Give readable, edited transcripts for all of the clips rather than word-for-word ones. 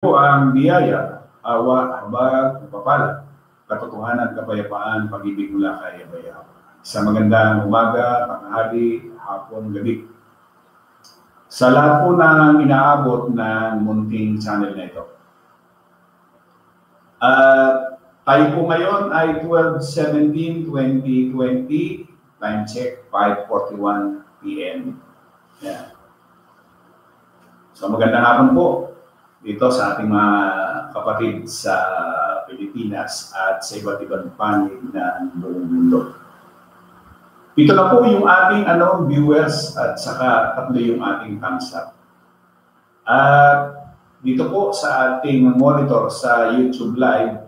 po ang biyaya, awa, habag, pagpapala, katotohanan, kapayapaan, pag-ibig mula kay Abayaw. Sa magandang umaga, tanghali, hapon, gabi. Sa lahat po ng inaabot ng munting channel na ito. Tayo po ngayon ay 12/17/2020, time check 5:41 PM. Yeah. So magandang hapon po dito sa ating mga kapatid sa Pilipinas at sa iba't ibang panig ng buong mundo. Ito na po yung ating viewers at saka tatlo yung ating thumbs up. At dito po sa ating monitor sa YouTube Live,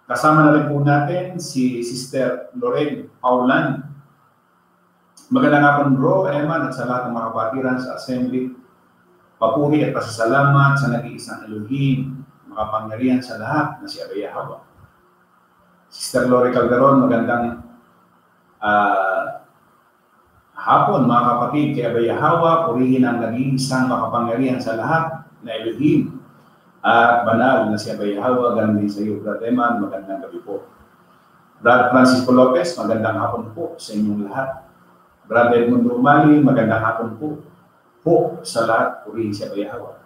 kasama na rin po natin si Sister Lorraine Paulan. Magandang hapon bro, Eman, at sa lahat ng mga kapatiran sa Assembly. Papuri at pasasalamat sa nag-iisang Elohim, makapangyarihan sa lahat na si Abayahawa. Sister Lori Calderon, magandang hapon mga kapatid kay Abayahawa, purihin ang nag-iisang makapangyarihan sa lahat na Elohim at banal na si Abayahawa, ganun din sa iyo, Brad Eman, magandang gabi po. Brad Francisco Lopez, magandang hapon po sa inyong lahat. Brad Edmund Rumali, magandang hapon po sa lahat, purihin si Abayahawa.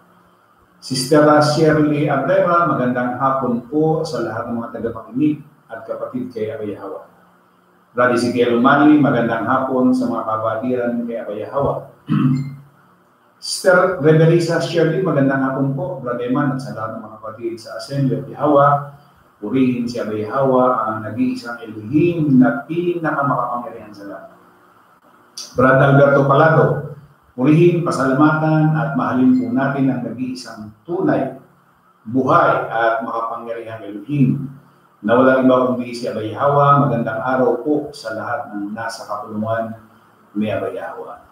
Sister Shirley Abrera, magandang hapon po sa lahat ng mga tagapakinig at kapatid kay Abayahawa. Brad Ezekiel Umali, magandang hapon sa mga kapatiran kay Abayahawa. Sister Reverisa Shirley, magandang hapon po, Brad Eman, at sa lahat ng mga kapatid sa Assembly of Abayahawa. Purihin si Abayahawa, ang nag-iisang Elohim na pinakamakapangyarihan sa lahat. Brad Alberto Palado, purihin, pasalamatan at mahalin po natin ang nag-iisang tunay, buhay at makapangyarihang Elohim na walang iba kundi si Abayahawa. Magandang araw po sa lahat ng nasa kapulungan ni Abayahawa.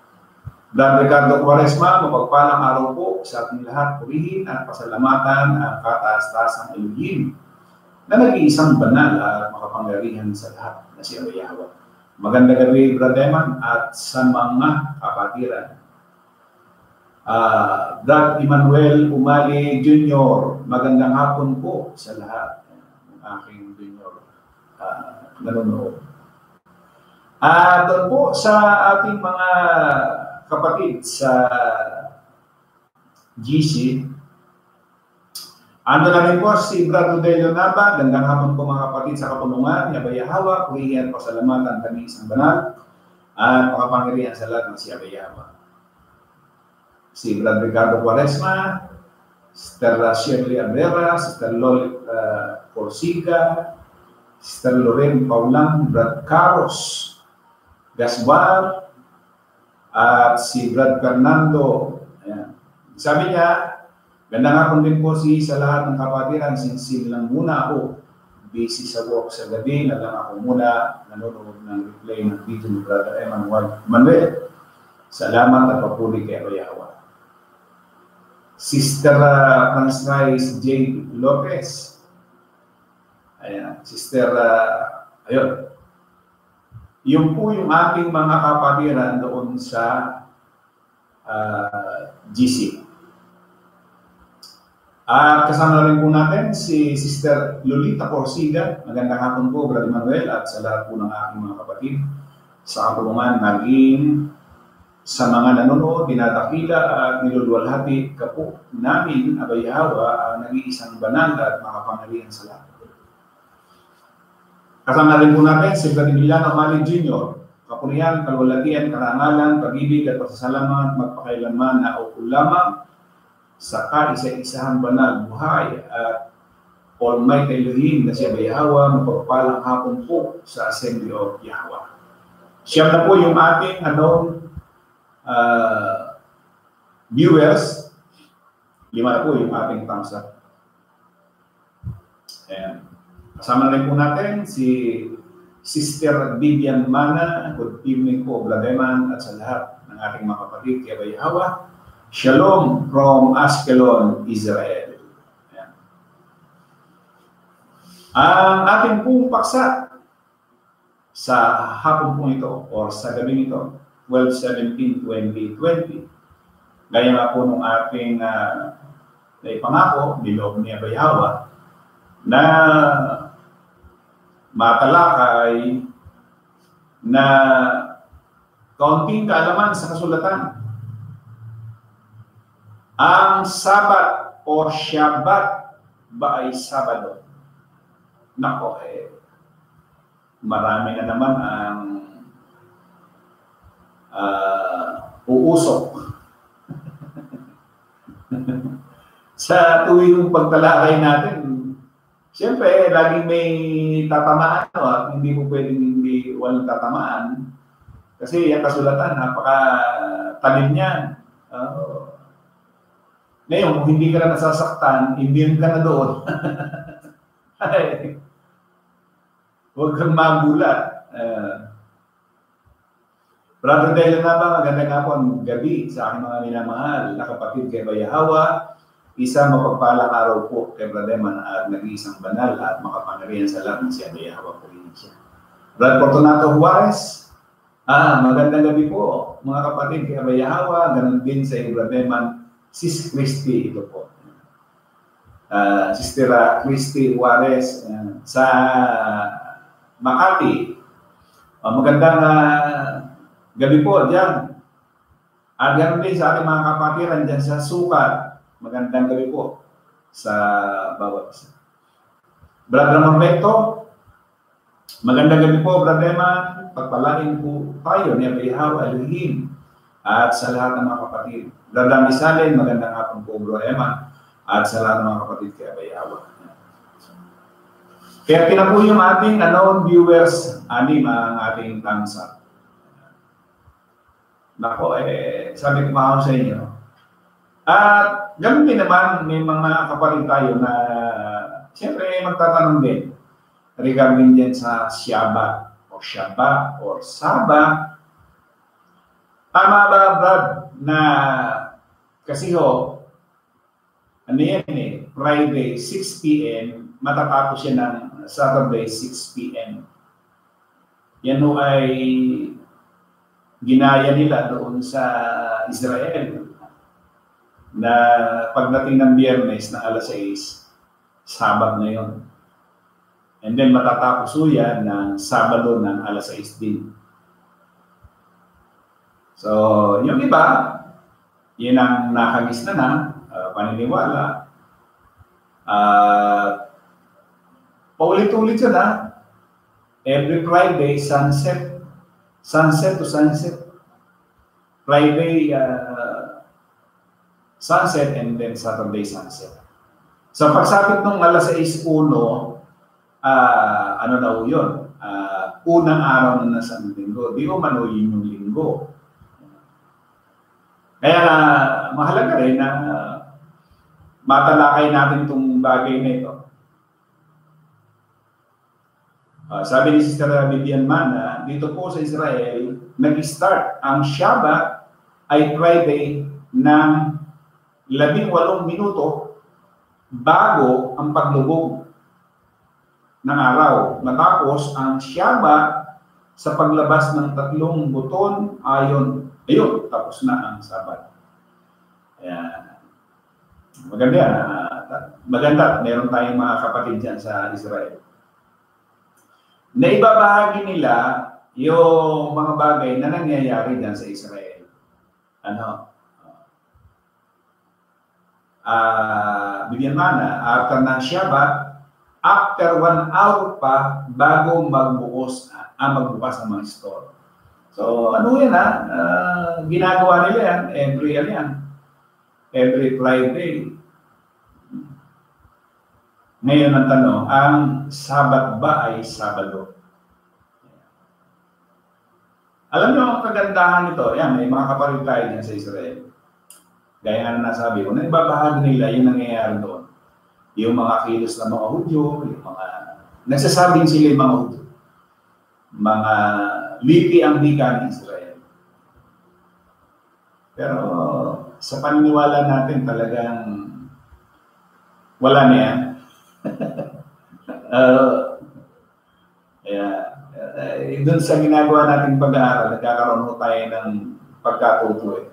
Brad Ricardo Quaresma, mapagpalang araw po sa ating lahat. Purihin at pasalamatan ang kataas-taasang Elohim na nag-iisang banal at makapangyarihan sa lahat na si Abayahawa. Magandang gabi, Brad Eman, at sa mga kapatiran. Brad Emmanuel Umali Jr., magandang hapon po sa lahat ng aking junior nanonood. Doon po sa ating mga kapatid sa GC, ando na rin po si Brad Rodelio Nava, gandang hapon po mga kapatid sa kapulungan ni Abayahawa, purihin at pasalamatan kami isang banal at makapangyarihan sa lahat ng si Abayahawa. Si Brad Ricardo Quaresma, Sister Shirley Abrera, Sister Loli Corsica, Sister Lorraine Paulan, Brad Carlos Gasbar, at si Brad Fernando. Ayan. Sabi niya, ganda nga kung din po sa lahat ng kapatiran, since lang muna ako, busy sa work sa gabi, na lang ako muna nanonood ng replay ng video ni Brother Emmanuel Manuel. Salamat at papuri kay Abayahawa. Sister Francis J. Lopez. Ayan. Sister, ayun. Yung po yung ating mga kapatiran doon sa GC. At kasama rin po natin si Sister Lolita Corsiga. Magandang hapon po, Brother Manuel, at sa lahat po ng aking mga kapatid sa kapulungan, naging sa mga nanonood, dinadakila at niluluwalhati ka po namin, Abayahawa, ang nag-iisang banal at makapangyarihan sa lahat. Kasama rin po natin si Vladimiliano Mali Jr., kapurihan, kalwalatian, karangalan, pag-ibig at pasasalamat, magpakailanman na o lamang sa kaisa-isahang banal, buhay at Almighty Elohim na si Abayahawa, mapagpalang hapon po sa Assembly of Yahweh. Siyam na po yung ating viewers, 5 na po yung ating thumbs up. Ayan. Kasama rin po natin si Sister Vivian Mana. Good evening po, Blademan, at sa lahat ng ating mga kapatid kay Abayahawa. Shalom from Ashkelon, Israel. Ayan. Ang ating pong paksa sa hapon po ito o sa gabi ito, 12/17/2020. Gaya nga po nung ating na ipangako, niloob ni Abay Hawa, na matalakay na kaunting kaalaman sa kasulatan. Ang Sabat o Shabbat ba ay Sabado? Nako, marami na naman ang uusok sa tuwing pagtalakay natin. Siyempre, laging may tatamaan, no? At hindi mo pwedeng hindi walang tatamaan. Kasi yung kasulatan, napaka-talim niyan. Ngayon, kung hindi ka na nasasaktan, immune ka na doon. Huwag kang magulat. Brother Dela na ba, maganda nga po ang gabi sa aking mga minamahal na kapatid kay Abay Hawa. Isang mapagpalang araw po kay Brother Man at nag-iisang banal at makapangyarihan sa lahat ng si Abay Hawa Provincia. Brother Fortunato Juarez, magandang gabi po mga kapatid kay Abay Hawa, ganun din sa Brother Man, Sis Christy, ito po. Sister Christy Juarez sa Makati. Magandang gabi po dyan. At ganoon din sa ating mga kapatiran dyan sa Sukat. Magandang gabi po sa bawat isa. Brother Mormento, magandang gabi po, Brother Man. Pagpalain po tayo ni Abay Hawa Elohim at sa lahat ng mga kapatid. Brother Misalin, magandang hapon po, Bro Eman, at sa lahat ng mga kapatid kay Abay Hawa. Kaya po yung ating viewers, anim ang ating thumbs up. Nako, sabi ko pa ako sa inyo. At ganoon din naman, may mga kapatid tayo na siyempre magtatanong din regarding din sa Shabbat o Shabbat o Saba. Tama ba, Brad, na kasi ano yan Friday 6 p.m. matatapos yan ng Saturday 6 p.m. Yan ay ginaya nila doon sa Israel na pagdating ng Biyernes na alas 6, Sabat na yun. And then matatapos yan ng Sabado ng alas 6 din. So, yung iba, yun ang nakagis na paniniwala. Paulit-ulit yun every Friday, sunset to sunset. Friday, sunset, and then Saturday, sunset. So, pagsapit nung alas 6:01, ano daw yun? Unang araw na nasa linggo. Di o manuyin yung linggo. Kaya mahalaga rin na matalakay natin itong bagay na ito. Sabi ni Sister Vivian Mana, dito po sa Israel, nag-start ang Shabbat ay Friday ng 18 minuto bago ang paglubog ng araw. Matapos ang Shabbat sa paglabas ng 3 buton, ayun, tapos na ang Sabat. Ayan. Maganda, meron tayong mga kapatid dyan sa Israel. Naibabahagi nila yung mga bagay na nangyayari dyan sa Israel. Bigyan mana, after ng Shabbat, after 1 hour pa bago magbukas ang mga store. So, ginagawa nila yan, every Friday. Ngayon ang tanong, ang Sabat ba ay Sabado? Alam niyo ang kagandahan nito, may mga kapatid tayo dyan sa Israel. Gaya nga na nasabi ko, naibabahagi nila yung nangyayari doon. Yung mga kilos ng mga Hudyo, yung mga nagsasabing sila yung mga Hudyo. Mga lipi ang dika ng Israel. Pero sa paniniwala natin talagang wala na yan. Doon sa ginagawa nating pag-aaral, nagkakaroon tayo ng pagkatuto.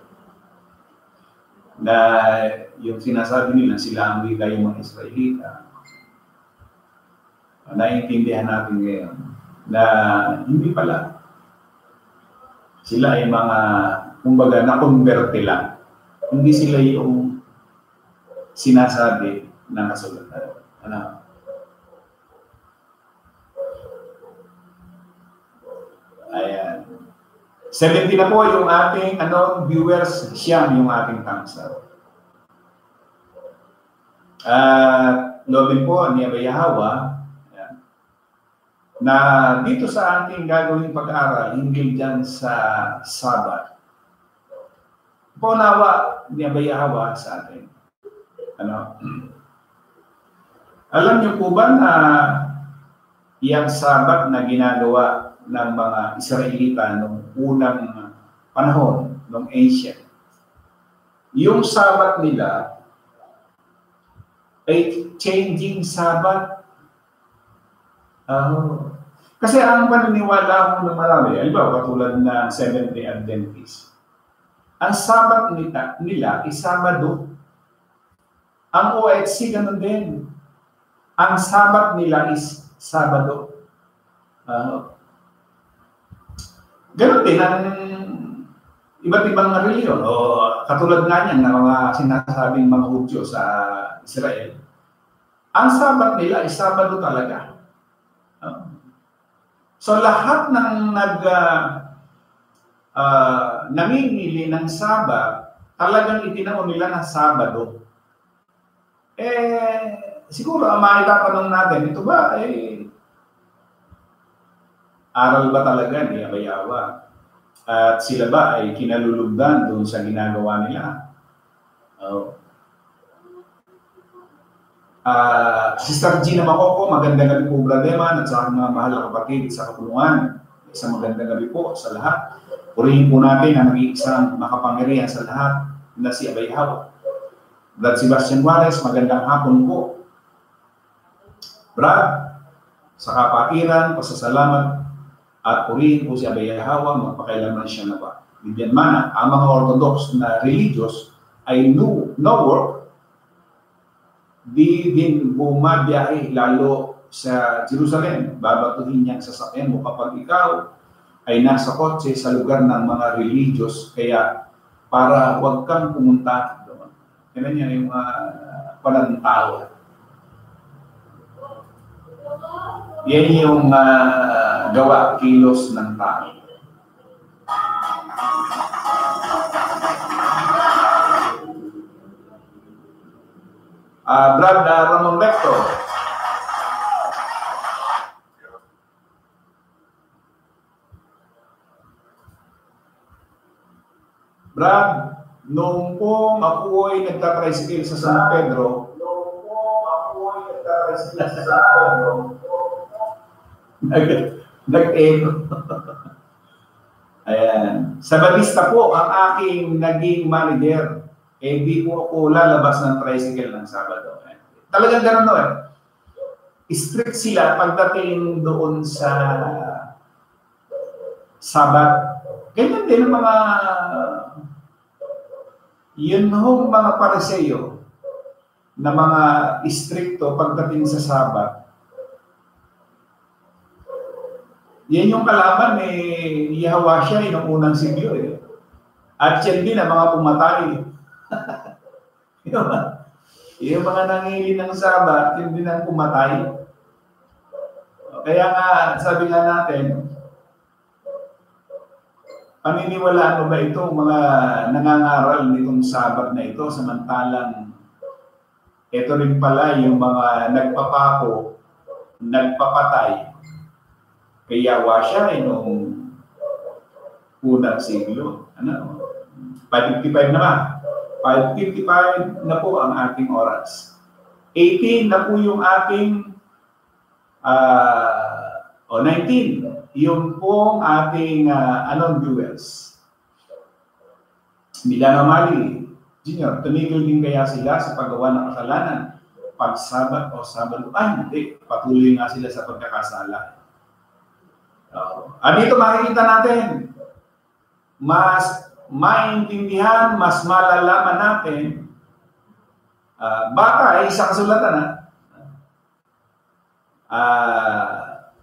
na yung sinasabi nila sila ang liga yung mga Israelita. Naiintindihan natin ngayon na hindi pala. Sila ay mga, kumbaga, na-converte lang. Hindi sila yung sinasabi ng kasulatan. Ano? Ayan. 70 na po yung ating viewers, siyam yung ating thumbs up. Lobin po ni Abay Hawa na dito sa ating gagawing pag-aaral, hinggil dyan sa Sabat. Paunawa ni Abay Hawa sa atin. Alam niyo po ba na iyang Sabat na ginagawa ng mga Israelita noong unang panahon, noong ancient, yung Sabat nila ay changing Sabat. Kasi ang paniniwala mo ng marami, halimbawa katulad ng Seventh-day Adventist, ang Sabat nila is Sabado. Ang OHC ganun din. Ang Sabat nila is Sabado. Ganun din ang iba't ibang reliyon. O katulad nga niyan ng mga sinasabing mga Hudyo sa Israel. Ang Sabat nila is Sabado talaga. So lahat ng namimili ng Sabat, talagang itinaon nila ng Sabado. Siguro ang maitatanong natin, ito ba aral ba talaga ni Abay Hawa? At sila ba ay kinalulugdan doon sa ginagawa nila? Sister Gina Macoco, magandang gabi po, Brother Man, at sa mga mahal na kapatid sa kapulungan. Isang magandang gabi po sa lahat. Purihin po natin ang mag-iisang makapangyarihan sa lahat na si Abay Hawa. Brad Sebastian Juarez, magandang hapon po. Brad, sa kapatiran, pasasalamat, at purihin po si Abay Hawa, magpakailanman siya na ba. Bigyan man, ang mga Orthodox na religious ay no work, di din bumabiyahe lalo sa Jerusalem. Babatuhin niya ang sasakyan mo kapag ikaw ay nasa kotse sa lugar ng mga religious. Kaya para huwag kang pumunta doon. Kaya niya yung palang tao. Yan yung gawa, kilos ng tao. Brad Ramon Vector. Brad, noong pong ako ay nagtatricycle sa San Pedro, nag-ego. Ayan. Sa Batista po, ang aking naging manager. Di po ako lalabas ng tricycle ng Sabado. Talagang gano'n no. Strict sila pagdating doon sa Sabat. Ganyan din ang mga yun hong mga Pariseo na mga istrikto pagdating sa Sabat. Yan yung kalaban ni Yahweh noong unang siglo. At yan din ang mga pumatay. Yung mga nangili ng Sabat, yun din ang pumatay. Kaya nga, sabi nga natin, paniniwalaan mo ba itong mga nangangaral nitong Sabat na ito, samantalang ito rin pala yung mga nagpapako, nagpapatay. Kaya Yahweh noong unang siglo. 5:55 naman. 5:55 na po ang ating oras. 18 na po yung ating 19. Yung pong ating viewers. Milano Mali, Junior, tumigil din kaya sila sa paggawa ng kasalanan? Pag Sabat o Sabado? Hindi. Patuloy nga sila sa pagkakasala. Dito makikita natin, mas maintindihan, mas malalaman natin, baka ay sa kasulatan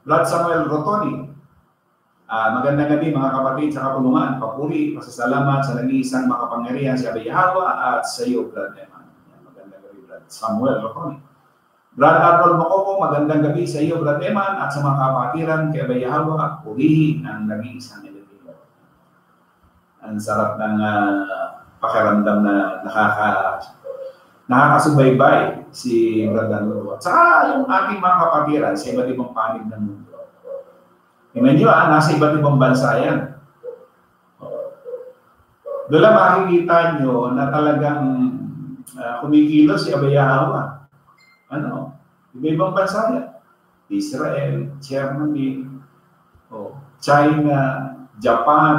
Brad Samuel Rotoni. Magandang gabi mga kapatid sa kapulungan, papuri, pasasalamat sa nag-iisang makapangyarihan si Abay Yahweh at sa iyo, Brad Eman. Magandang gabi, Brad Samuel Rotoni. Brad Arnold Macoco, magandang gabi sa iyo, Brad Eman, at sa mga kapatiran kay Abay Yahweh at purihin ang nag-iisang Elohim. Ang sarap ng pakiramdam na nakakasubaybay si Brad Arnold. At saka yung ating mga kapatiran sa iba't ibang panig ng mundo. Tingnan nyo, nasa iba't ibang bansa yan. Doon lang makikita nyo na talagang kumikilos si Abay Yahweh. Iba-ibang bansa yan. Israel, Germany, China, Japan.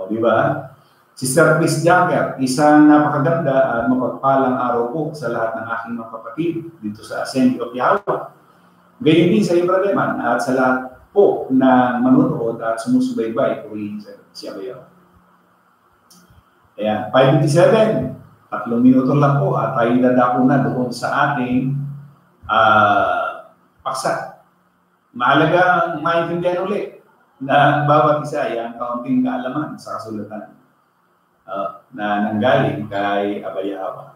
Di ba? Sister Chris Jagger, isang napakaganda at mapagpalang araw po sa lahat ng aking mga kapatid dito sa Assembly of Yahweh. Ganyan din sa Ibrahiman at sa lahat po na manunood at sumusubaybay purihin si Abay Yahweh. Ayan, 5:57, 3 minuto lang po at tayo dadako na doon sa ating paksa. Mahalagang maintindihan ulit na bawat isa ay ang kaunting kaalaman sa kasulatan na nanggaling kay Abay Yahweh.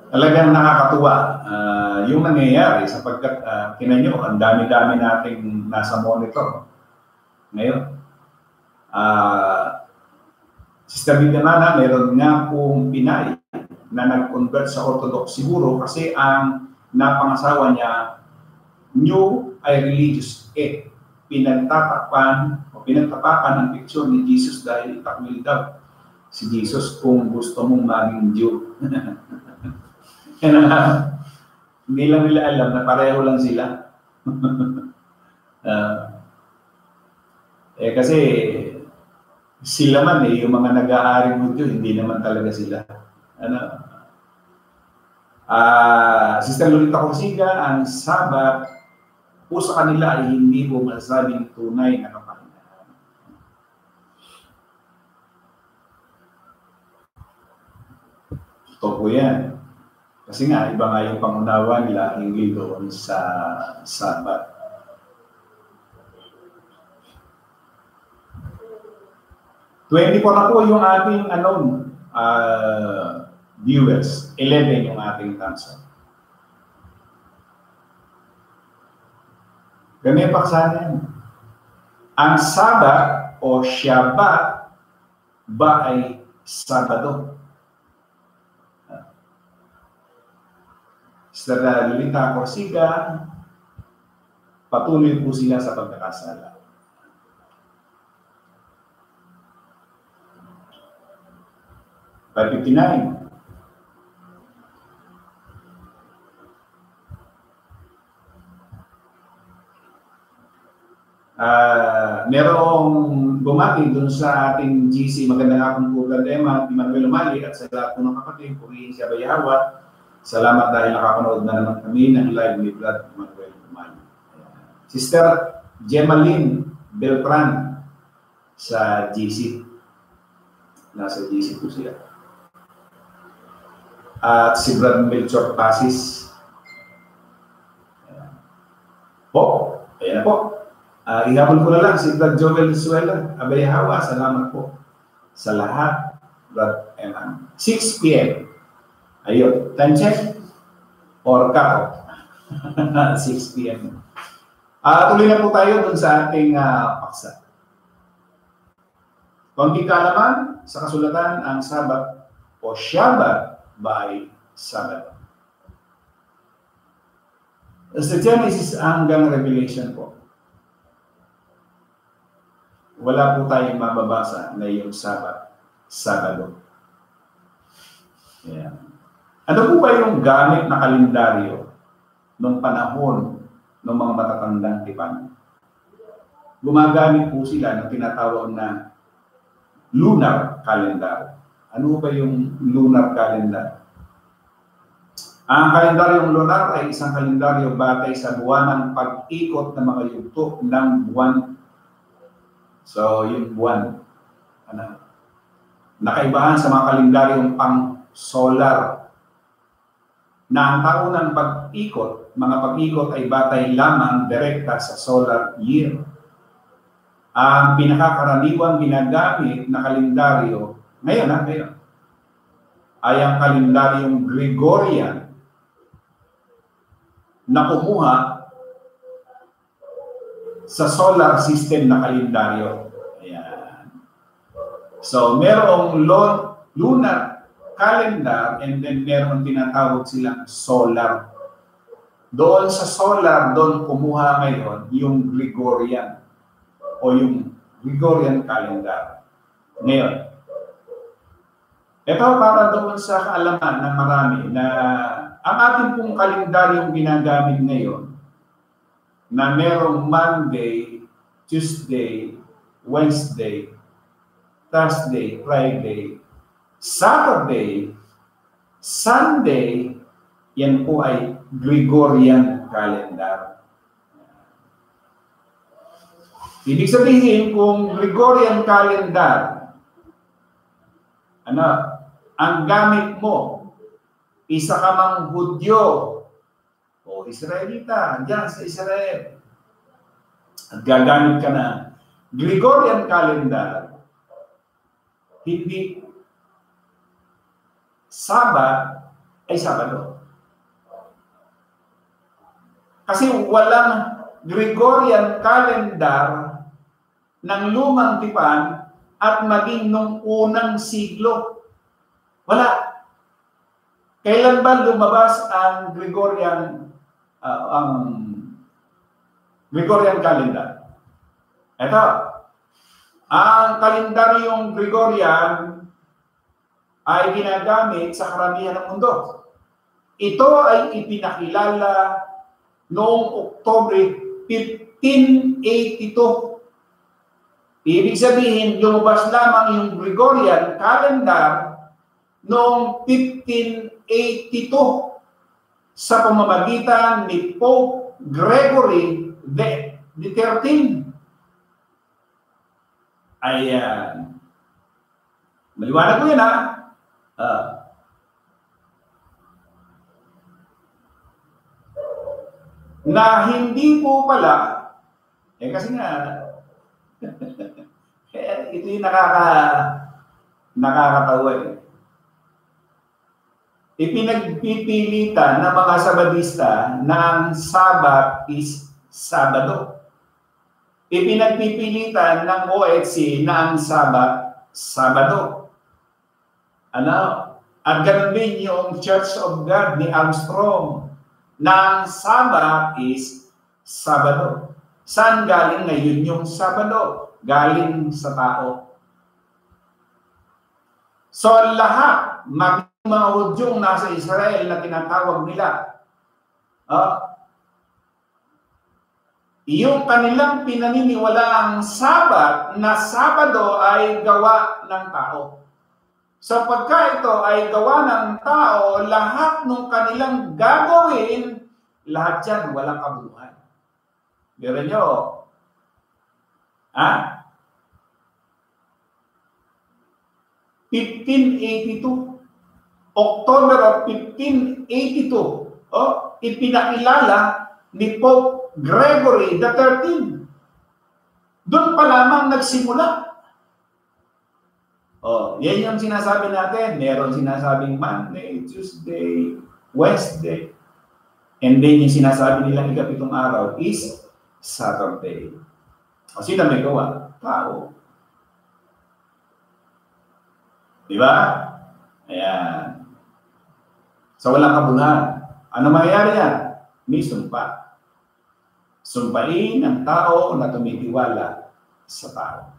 Talagang nakakatuwa yung nangyayari sapagkat kinanyo, ang dami-dami nating nasa monitor ngayon. Sister Viviana, meron nga pong Pinay na nag-convert sa Orthodox. Siguro kasi ang napangasawa niya new ay religious. Pinagtatakpan ang picture ni Jesus dahil itakwil daw si Jesus kung gusto mong maging Jew. Hindi lang nila alam na pareho lang sila. Kasi sila man yung mga nag-aaring Hudyo, hindi naman talaga sila. Sister Lolita Corsiga, ang Sabat po sa kanila ay hindi po masasabing tunay na kapahingahan. Ito po yan. Kasi nga, iba nga yung pangunawa nila hinggil doon sa Sabat. Twenty-four na po yung ating viewers. 11 yung ating thumbs up. Ganyan paksa yan. Ang Sabat o Shabbat ba ay Sabado? Sister Lolita Corsiga, patuloy po sila sa pagkakasala. By 59. Merong bumati doon sa ating GC. Magandang hapon po, Brad Emmanuel Umali, at sa lahat po ng kapatid, purihin si Abay Yahweh. Salamat dahil nakapanood na naman kami ng live ni Brad Emmanuel Umali. Sister Gemaline Beltran sa GC. Nasa GC po siya. At si Brad Melchor Pasis. Ayan po. Ihabol ko na lang si Brad Joel Suela. Abay Yahweh, salamat po sa lahat, Brad Eman. 6 p.m. Ayun, time check or cut-off. 6 p.m. Tuloy na po tayo dun sa ating paksa. Konting kaalaman sa kasulatan, ang Sabat o Shabbat by Sabbath. Sa Genesis hanggang Revelation po, wala po tayong mababasa na yung Sabat, Sabado. Yeah. Ano po ba yung gamit na kalendaryo noong panahon ng mga matatandang tipan? Gumagamit po sila ng tinatawag na lunar calendar. Ano ba yung lunar calendar? Ang kalendaryong lunar ay isang kalendaryo batay sa buwan ng pag-ikot ng mga yugto ng buwan. So, yung buwan, nakaibahan sa mga kalendaryong pang-solar na ang taunang pag-ikot, mga pag-ikot ay batay lamang direkta sa solar year. Ang pinakakaraniwang ginagamit na kalendaryo, ngayon, ay ang kalendaryong Gregorian na kumuha sa solar system na kalendaryo. Ayan. So, merong lunar calendar and then meron tinatawag silang solar. Doon sa solar, doon kumuha ngayon yung Gregorian o yung Gregorian calendar. Ngayon, ito para doon sa kaalaman ng marami na ang ating pong kalendaryong ginagamit ngayon na merong Monday, Tuesday, Wednesday, Thursday, Friday, Saturday, Sunday, yan po ay Gregorian calendar. Ibig sabihin kung Gregorian calendar, ang gamit mo, isa ka mang Hudyo o Israelita, dyan sa Israel, at gagamit ka na Gregorian calendar, hindi Sabat ay Sabado. Kasi walang Gregorian calendar ng lumang tipan at maging nung unang siglo. Wala. Kailan ba lumabas ang Gregorian calendar? Ito, ang kalendaryong Gregorian ay ginagamit sa karamihan ng mundo. Ito ay ipinakilala noong Oktubre 1582. Ibig sabihin, lumabas lamang yung Gregorian calendar noong 1582 sa pamamagitan ni Pope Gregory the 13. Ayan. Maliwanag ko yan, na hindi po pala, kasi nga, ito yung nakakatawa eh. Ipinagpipilitan ng mga Sabadista na ang Sabat is Sabado. Ipinagpipilitan ng OHC na ang Sabat, Sabado. At ganun din yung Church of God ni Armstrong na ang Sabat is Sabado. Saan galing ngayon yung Sabado? Galing sa tao. So lahat, mga Hudyong nasa Israel na tinatawag nila, yung kanilang pinaniniwalaang Sabat na Sabado ay gawa ng tao. So pagka ito ay gawa ng tao, lahat ng kanilang gagawin, lahat yan walang kabuuan. Biro nyo, 1582, October of 1582, ipinakilala ni Pope Gregory the 13. Doon pa lamang nagsimula. Yan yung sinasabi natin. Meron sinasabing Monday, Tuesday, Wednesday. And then yung sinasabi nilang ikapitong araw is Saturday. Sino may gawa? Tao. Diba? Ayan. So walang kabuluhan. Ano mangyayari yan? May sumpa. Sumpain ang tao na tumitiwala sa tao.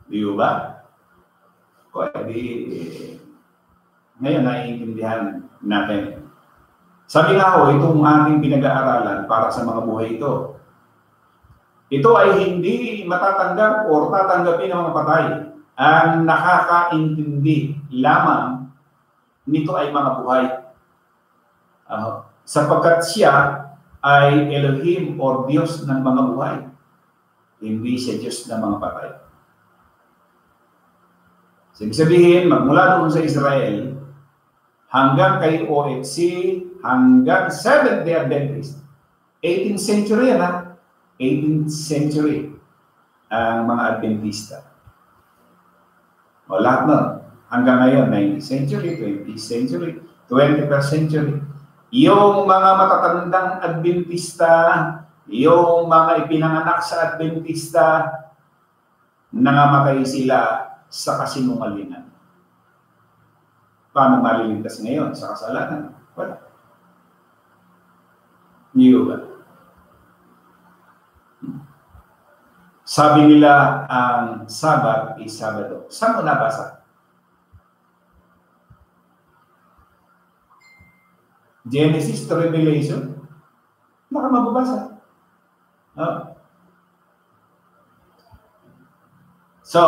Di ba? Ngayon naiintindihan natin. Sabi nga ho, itong ating pinag-aaralan para sa mga buhay ito ay hindi matatanggap o tatanggapin ng mga patay. Ang nakakaintindi lamang nito ay mga buhay. Sapagkat siya ay Elohim o Diyos ng mga buhay. Hindi siya Diyos ng mga patay. So, ibig sabihin, magmula doon sa Israel, hanggang kay OFC, hanggang Seventh-day Adventist, 18th century yan, 18th century ang mga Adventista. O lahat nun. Hanggang ngayon, 19th century, 20th century, 21st century. Yung mga matatandang Adventista, yung mga ipinanganak sa Adventista, nangamatay sila sa kasinungalingan. Paano maliligtas ngayon sa kasalanan? Wala. Hindi ba? Sabi nila ang Sabat ay Sabado. Saan mo nabasa? Genesis to Revelation? Baka mababasa. So,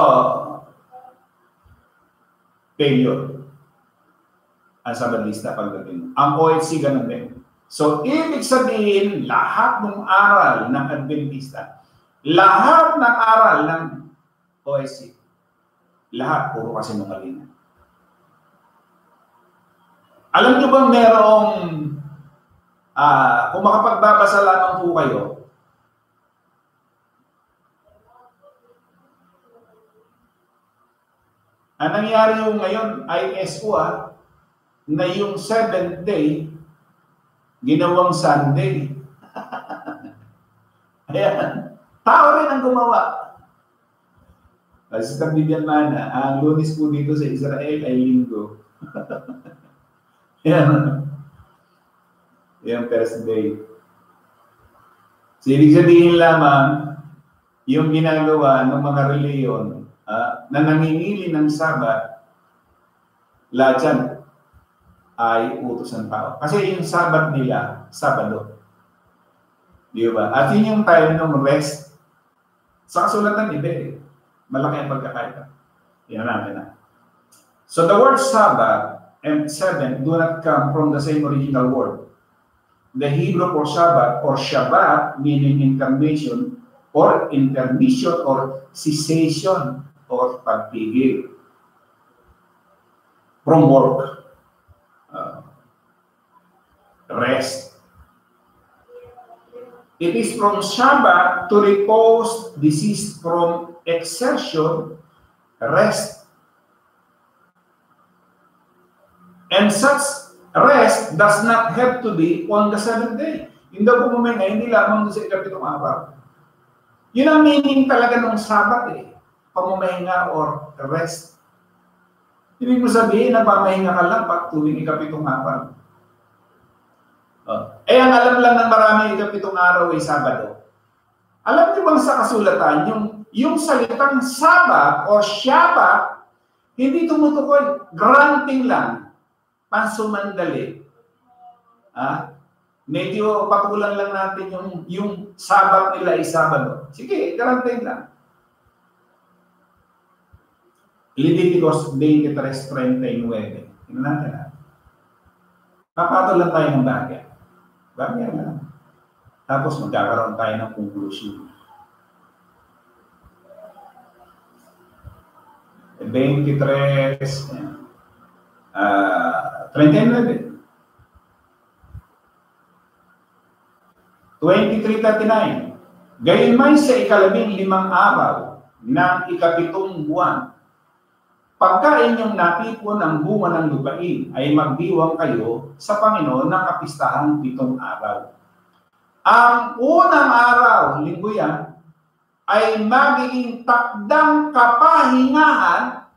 failure ang Sabadista pagdating. Ang OFC ganun din. So, ibig sabihin, lahat ng aral ng Adventista, lahat ng aral ng OFC, lahat puro kasinungalingan. Alam niyo bang merong, kung makapagbabasa lamang po kayo, ang nangyari yung ngayon, ISO, na yung 7th day, ginawang Sunday. Ayan. Tao rin ang gumawa. Kasi sa Biblian Mana, ang Lunes po dito sa Israel ay Linggo. Ayan. Yung first day. So, ibig sabihin lamang, yung ginagawa ng mga reliyon na nangingili ng Sabat, lahat yan ay utos ng tao. Kasi yung Sabat nila, Sabado. Di ba? At yun yung time ng rest. Sa kasulatan, iba malaki ang pagkakaiba. Yan natin na. So the word Sabbath and seven do not come from the same original word. The Hebrew for Sabbath or Shabbat, meaning intermission or intermission or cessation or pagpigil from work. Rest. It is from Shabbat to repose, desist from exertion, rest. And such rest does not have to be on the seventh day. Hindi po pumahinga, hindi lamang sa ikapitong araw. Yun ang meaning talaga ng Sabat pamamahinga or rest. Ibig mo sabihin na pamahinga ka lang pag tuwing ikapitong araw. Ang alam lang ng marami ikapitong araw ay Sabado. Alam niyo bang sa kasulatan, yung salitang Sabat o Shabbat, hindi tumutukoy, granting lang, pansumandali. Medyo patulan lang natin yung Sabat nila ay Sabado. Sige, granting lang. Leviticus 23:39. Tingnan natin. Papatulan tayo ng bagay. Bagay na. Tapos magkakaroon tayo ng conclusion. 23, 39. 23:39. Gayunmay sa ika-15 araw ng ikapitong buwan, pagka inyong natipon ang bunga ng lupain, ay magdiwang kayo sa Panginoon ng kapistahang 7 araw. Ang unang araw, linggo yan, ay magiging takdang kapahingahan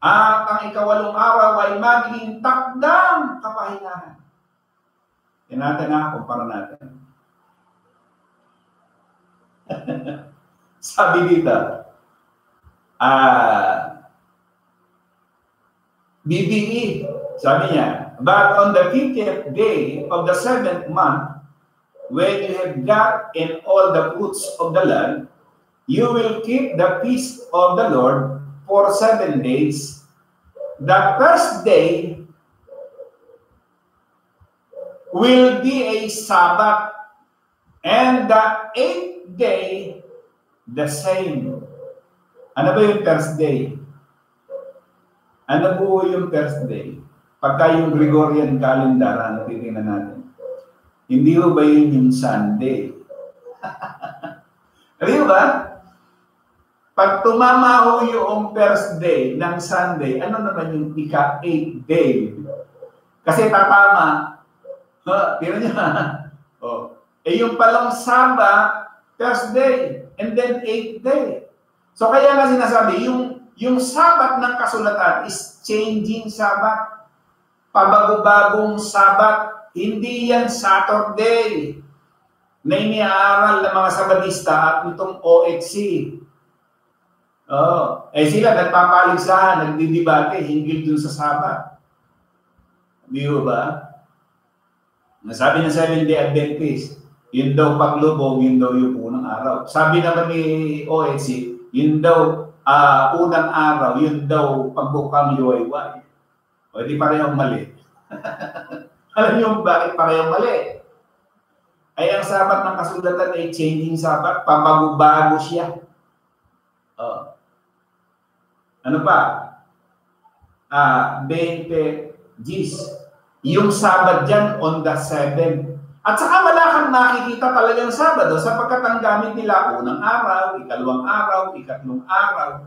at ang ika-8 araw ay magiging takdang kapahingahan. Yan natin kumpara natin. Sabi dito, BBE, sabi niya, but on the 50th day of the 7th month, when you have got in all the fruits of the land, you will keep the feast of the Lord for 7 days. The first day will be a Sabbath, and the 8th day the same. Ano ba yung first day? Ano po yung first day? Pagka yung Gregorian calendar, ano titingnan natin? Hindi ba yun yung Sunday? Di ba? Pag tumama ho yung first day ng Sunday, ano naman yung ika-8th day? Kasi tatama. Tira niya. Oh. Yung palang Sabbath, first day, and then 8th day. So kaya nga sinasabi, yung Sabbath ng kasulatan is changing Sabbath. Pabago-bagong Sabbath. Hindi yan Saturday na iniaaral ng mga Sabadista at itong OXC. Sila nagpapaligsahan, nagdidibate hinggil dun sa Sabbath. Di ba? Nasabi ng Seventh-day Adventist, yun daw paglubog, yun daw yung unang araw. Sabi naman ni OXC, yun daw unang araw, yun daw pagbukang liwayway. O di parehong mali. Alam niyo bakit parehong mali? Ay ang Sabat ng kasulatan ay changing Sabat, pabago-bago siya. Ano pa? 20 Gs. Yung Sabat dyan on the 7. At saka wala kang nakikita talagang Sabado sapagkat ang gamit nila unang araw, ikalawang araw, ikatlong araw,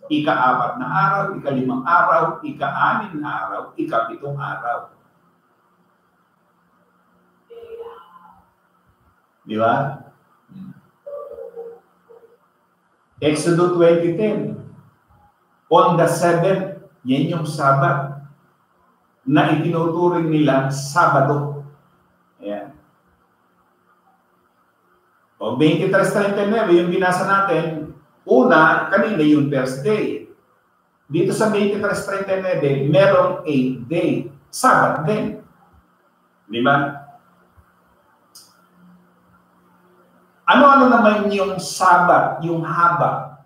ika-4 na araw, ika-5 araw, ika-6 na araw, ika-7 araw. Di ba? Exodus 20:10. On the 7th, yan yung Sabat na itinuturing nila Sabado. Ayan. O 23:39, yung binasa natin, una, kanina yung first day. Dito sa 23:39, merong 8th day. Sabat din. Di ba? Ano-ano naman yung Sabat, yung haba?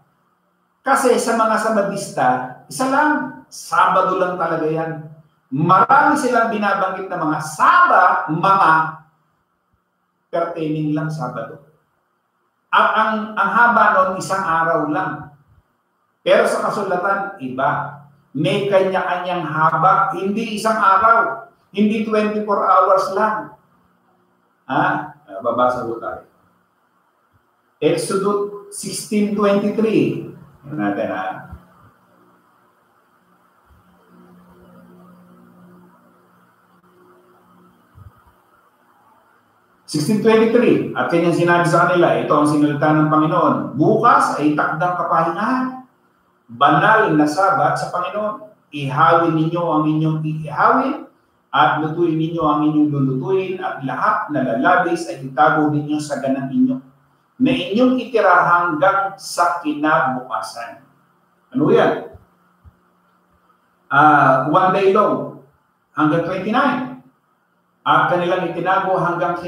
Kasi sa mga Sabadista, isa lang, Sabado lang talaga yan. Marami silang binabanggit na mga Sabat, mga pertaining lang Sabado. At ang haba noon, isang araw lang. Pero sa kasulatan, iba. May kanya-kanyang haba, hindi isang araw, hindi 24 hours lang. Babasa ko tayo. Exodus 16:23. Yan natin (16:23) At kanyang sinabi sa kanila, ito ang sinalita ng Panginoon, bukas ay takdang kapahingahan, banal na Sabat sa Panginoon. Ihawin ninyo ang inyong ihawin at lutuin ninyo ang inyong lulutuin at lahat na lalabis ay itago ninyo sa ganang inyo na inyong itira hanggang sa kinabukasan. Ano yan? 1 day long hanggang 29. At kanilang itinago hanggang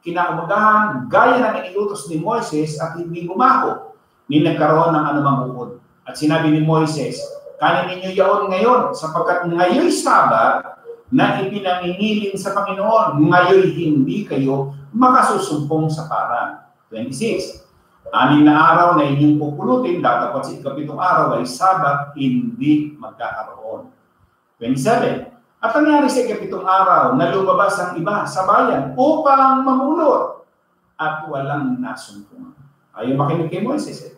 kinaumagahan, gaya ng iniutos ni Moises at hindi gumaho ni nagkaroon ng anumang bukod. At sinabi ni Moises, kanin ninyo yaon ngayon, sapagkat ngayoy Sabat na ipinangingiling sa Panginoon, ngayoy hindi kayo makasusumpong sa parang. 26. 6 na araw na inyong pupulutin, datapot sa ika-7 araw ay Sabat, hindi magkakaroon. 27. At nangyari sa ika-7 araw na lumabas ang iba sa bayan upang mamulot at walang nasumpungan. Ayaw makinig kay Moises.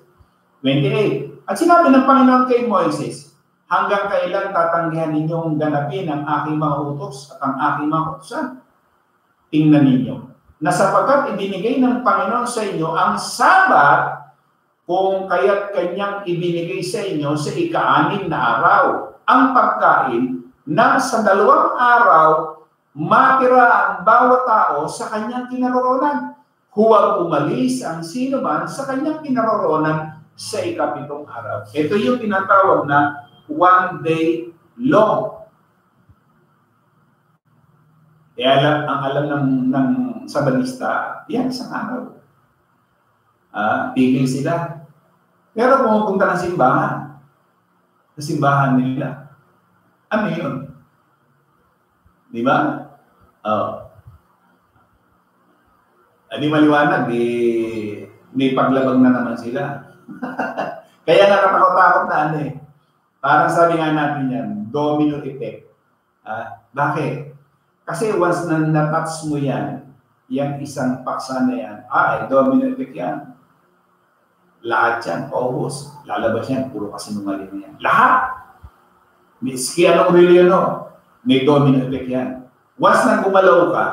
28. At sinabi ng Panginoon kay Moises, hanggang kailan tatanggihan ninyong ganapin ang aking mga utos at ang aking mga utusan? Tingnan ninyo, na sapagkat ibinigay ng Panginoon sa inyo ang Sabat, kung kaya't kanyang ibinigay sa inyo sa ika-6 na araw ang pagkain na sa 2 araw matira ang bawat tao sa kanyang kinaroroonan. Huwag umalis ang sino man sa kanyang kinaroroonan sa ika-7 araw. Ito yung tinatawag na 1 day long. Ang alam ng Sabadista, yan, isang araw. Tigil sila. Pero pumupunta ng simbahan. sa simbahan nila. Ano yun? Di ba? Di maliwanag, may paglabag na naman sila. Kaya nakakatakot na ano eh. Parang sabi nga natin yan, domino effect. Bakit? Kasi once na natouch mo yan, yung isang paksa na yan, domino effect yan. Lahat yan, paubos. Lalabas yan, puro kasinungaling na yan. Lahat! Miski anong reliyon, may domino effect yan. Once na gumalaw ka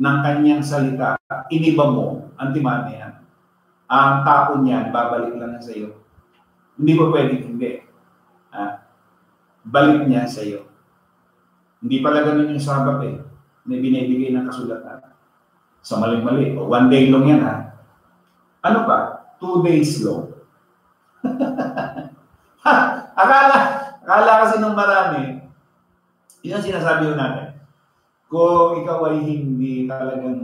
ng kanyang salita, iniba mo, antimano yan. Ang tapon niyan, babalik lang sa iyo. Hindi ba pwedeng hindi? Balik niya sa iyo. Hindi pala ganun yung sabak eh. May binibigay ng kasulatan. Sa mali-mali. O 1 day long yan Ano pa? 2 days long. Akala kasi nung marami, yun ang sinasabi ko natin. Kung ikaw ay hindi talagang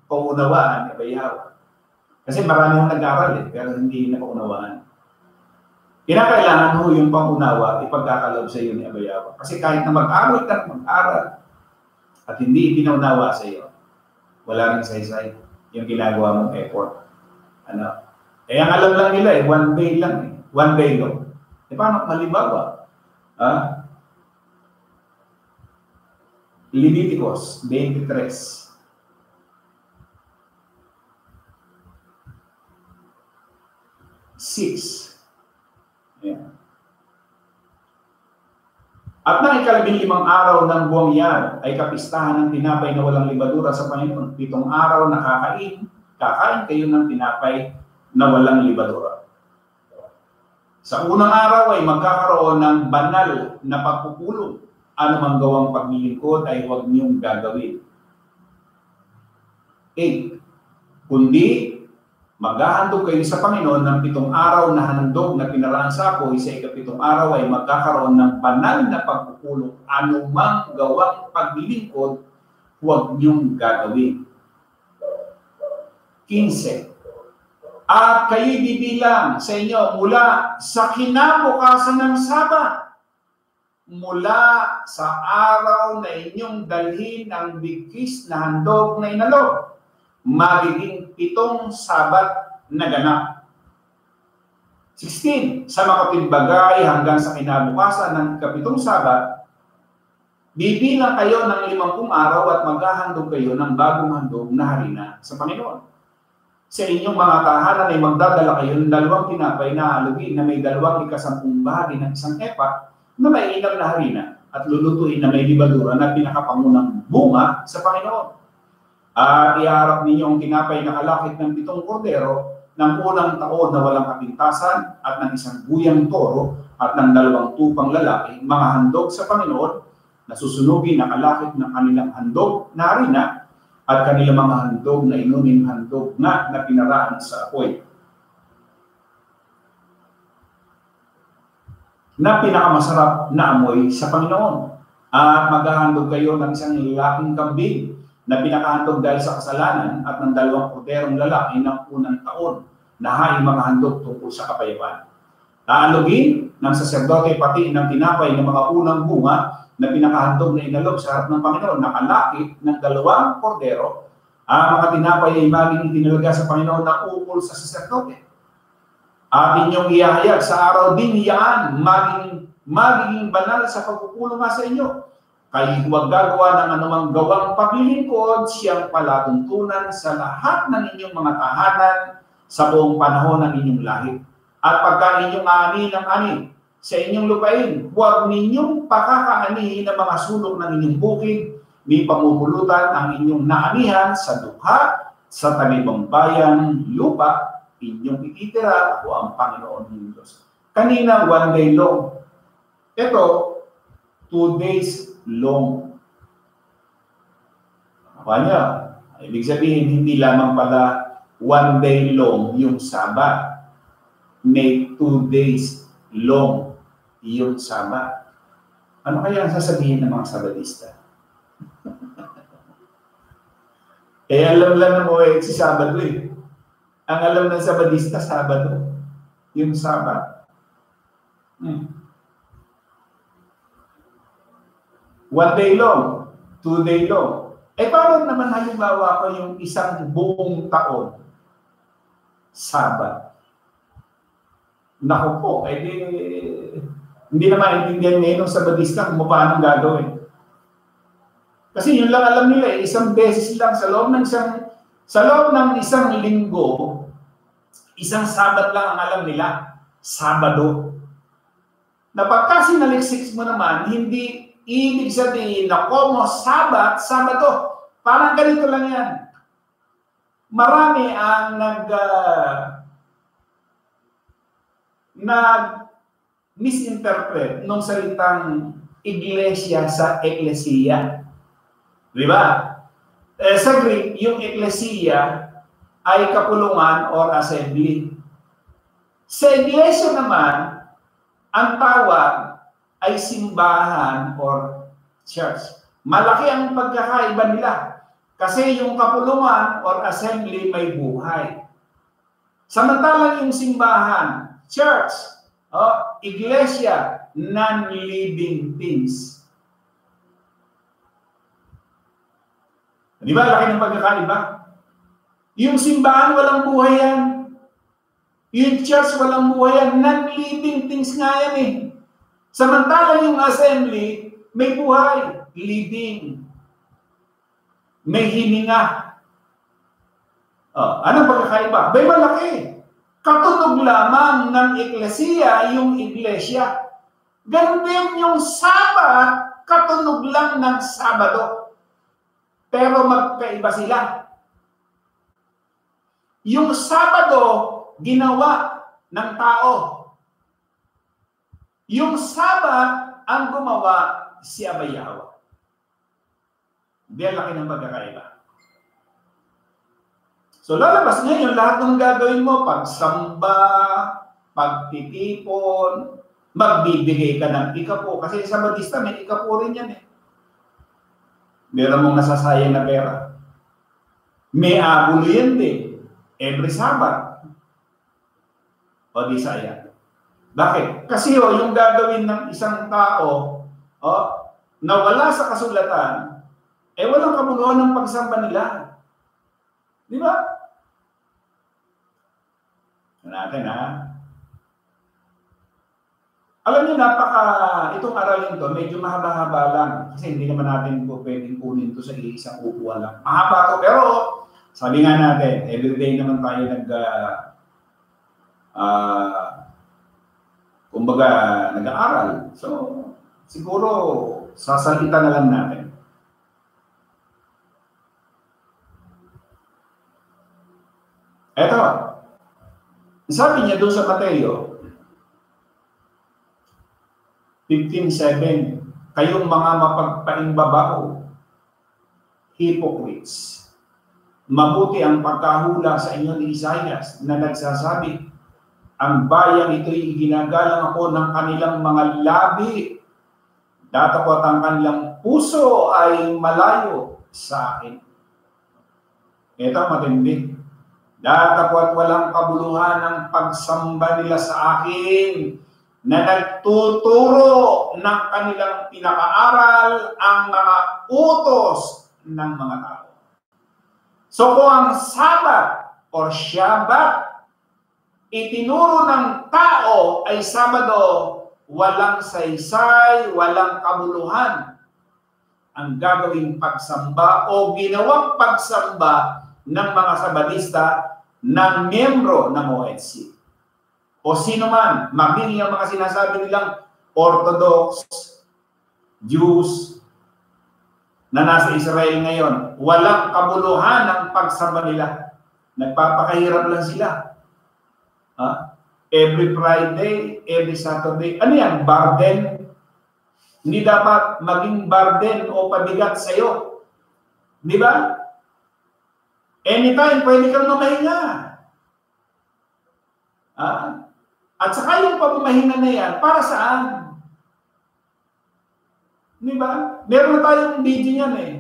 paunawaan, kabayaw. Kasi marami yung nag-aaral pero hindi napaunawaan. Kinakailangan mo yung pangunawa, ipagkakalob sa iyo ni Abayawa. Kasi kahit na mag-aral ka, mag-aral, at hindi pinaunawa sa iyo, wala rin saysay yung ginagawa mong effort. Ang alam lang nila 1 day lang 1 day long. Paano malibawa? Leviticus 23. At nang ika-15 araw ng buwang yan ay kapistahan ng tinapay na walang libadura sa Panginoon. 7 araw na kakain kayo ng tinapay na walang libadura. Sa unang araw ay magkakaroon ng banal na pagpupulong. Anumang gawang paglilingkod ay huwag niyong gagawin. 8. Kundi maghahandog kayo sa Panginoon ng 7 araw na handog na pinaraan sa apoy. Sa ika-7 araw ay magkakaroon ng banal na pagpupulong. Anumang gawang paglilingkod, huwag niyong gagawin. 15. At kayo'y bibilang sa inyo mula sa kinabukasan ng Sabat, mula sa araw na inyong dalhin ang bigkis na handog na inalok, magiging 7 Sabat na ganap. 16. Sa makapinbagay hanggang sa kinabukasan ng ika-7 Sabat, bibilang kayo ng 50 araw at maghahandog kayo ng bagong handog na harina sa Panginoon. Sa inyong mga tahanan ay magdadala kayo ng 2 tinapay na halugin na may 2 ika-10 bahagi ng isang epa na may inam na harina at lulutuin na may libadura na pinakapangunang bunga sa Panginoon. At iharap ninyo ang tinapay na kalakit ng 7 kordero ng unang taon na walang kapintasan at ng 1 buyang toro at ng 2 tupang lalaki, mga handog sa Panginoon na susunugin na kalakit ng kanilang handog na harina at kanilang mga handog na inumin handog na pinaraan sa apoy. Na pinakamasarap na amoy sa Panginoon. At maghahandog kayo ng 1 lalaking kambing na pinakahandog dahil sa kasalanan at ng 2 korderong lalaki ng unang taon na haing mga handog tungkol sa kapayapaan. Aalugin ng saserdote pati ng tinapay ng mga unang bunga na pinakahandog na inalog sa harap ng Panginoon na kalakit ng 2 kordero. Ang mga tinapay ay maging itinalaga sa Panginoon na ukol sa saserdote. At inyong ihahayag sa araw din iyaan, magiging banal sa pagpupulong sa inyo. Kayo huwag gagawa ng anumang gawang paglilingkod, siyang palatuntunan sa lahat ng inyong mga tahanan sa buong panahon ng inyong lahi. At pagka inyong aani ng ani sa inyong lupain, huwag ninyong pakakaanihin ang mga sulok ng inyong bukid, may pamumulutan ang inyong naanihan sa dukha, sa talibang bayan, lupa, inyong ititira ako ang Panginoon ng Diyos. Kanina, 1 day long. Ito, 2 days long. Kanya, ibig sabihin, hindi lamang pala 1 day long yung Sabat. May 2 days long yung Sabat. Ano kaya ang sasabihin ng mga Sabadista? Alam lang na si Sabado eh. Ang alam ng Sabadista, Sabado. Yung Sabat. 1 day long, 2 day long. Eh, paano naman halimbawa ko yung isang buong taon? Sabat. Naku po, eh di, hindi na maintindihan ngayon ng Sabadista kung paano gagawin. Kasi yun lang alam nila, isang beses lang sa loob ng isang linggo, isang Sabat lang ang alam nila, Sabado. Na pagka sinaliksik mo naman, hindi ibig sabihin na como Sabat, Sabado. Parang ganito lang yan. Marami ang misinterpret ng salitang iglesia sa eklesiya. Di ba? Sa Greek, yung eklesiya ay kapulungan or assembly. Sa iglesia naman, ang tawag ay simbahan or church. Malaki ang pagkakaiba nila. Kasi yung kapulungan or assembly may buhay. Samantalang yung simbahan, church, iglesia, non-living things. Di ba? Laki ng pagkakaiba. Yung simbahan, walang buhay yan. Yung church, walang buhay yan. Non-living things nga yan eh. Samantalang yung assembly, may buhay. Living. May hininga. Anong pagkakaiba? May malaki. Katunog lamang ng eklesiya yung iglesia. Ganun din yung Sabat, katunog lang ng Sabado. Pero magkaiba sila. Yung Sabado, ginawa ng tao. Yung Sabat, ang gumawa si Abay Yahweh. Hindi ang laki ng pagkakaiba. So lalabas ngayon, lahat ng gagawin mo, pagsamba, pagtitipon, magbibigay ka ng ikapo. Kasi sa Sabadista, may ikapo rin yan eh. Meron mong nasasayang na pera. May abulo yan din. Every Sabat. O di sayang. Bakit? Kasi yung gagawin ng isang tao, na wala sa kasulatan, walang kabuluhan ng pagsamba nila. Di ba? Natin Alam niyo, itong aralin to, medyo mahaba-haba lang. Kasi hindi naman natin po pwedeng kunin to sa isang upuan lang. Mahaba to, pero sabi nga natin, everyday naman tayo kumbaga, nag-aaral. So, siguro, sasalita na lang natin. Eto, sabi niya doon sa Mateo 15:7, kayong mga mapagpaimbabaw, hypocrites, mabuti ang pagkahula sa inyo ni Isaias na nagsasabi, ang bayang ito'y iginagalang ako ng kanilang mga labi, datapot ang kanilang puso ay malayo sa akin. Ito matindi. Datapot walang kabuluhan ng pagsamba nila sa akin na nagtuturo ng kanilang pinakaaral ang mga utos ng mga tao. So kung ang Sabat or Shabbat itinuro ng tao ay Sabado, walang saysay, walang kabuluhan ang gagawing pagsamba o ginawang pagsamba ng mga Sabadista ng miyembro ng OHC. O sino man, maging yung mga sinasabi nilang Orthodox, Jews, na nasa Israel ngayon, walang kabuluhan ang pagsamba nila. Nagpapakahirap lang sila. Every Friday, every Saturday. Ano yan? Burden? Hindi dapat maging burden o pabigat sa'yo. Di ba? Anytime, pwede kang mamahinga. At saka yung pamamahinga na yan, para saan? Di ba? Meron na tayong video niyan eh.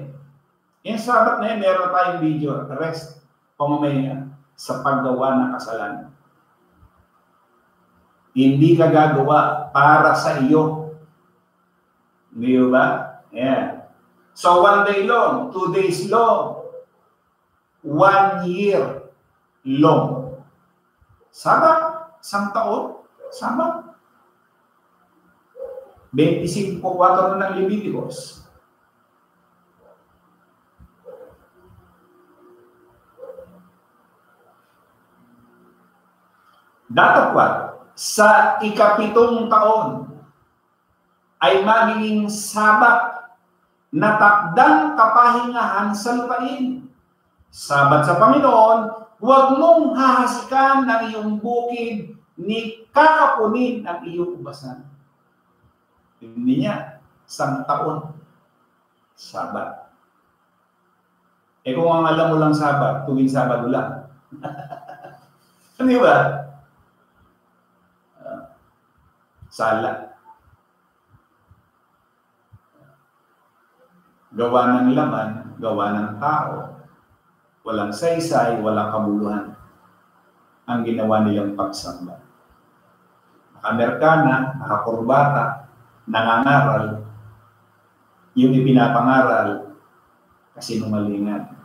Yung Sabat na yan, meron na tayong video. Rest, pamamahinga sa paggawa ng kasalanan. Hindi ka gagawa para sa iyo. Di ba? Ayan. So, 1 day long, 2 days long, 1 year long. Sabat, 1 taon, sabat. 25 4 na ng Leviticus. Datapwat, sa ika-7 taon ay magiging sabat na takdang kapahingahan sa lupain. Sabat sa Panginoon, huwag mong hahasikan ng iyong bukid ni kakapunin ang iyong ubasan. Hindi niya, 1 taon, sabat. Eh kung ang alam mo lang sabat, tuwing Sabado lang. Di ba? Sala. Gawa ng laman, gawa ng tao. Walang saysay, walang kabuluhan. Ang ginawa nilang pagsamba. Nakamerkana, nakakurbata, nangangaral, yung ipinapangaral, kasinungalingan.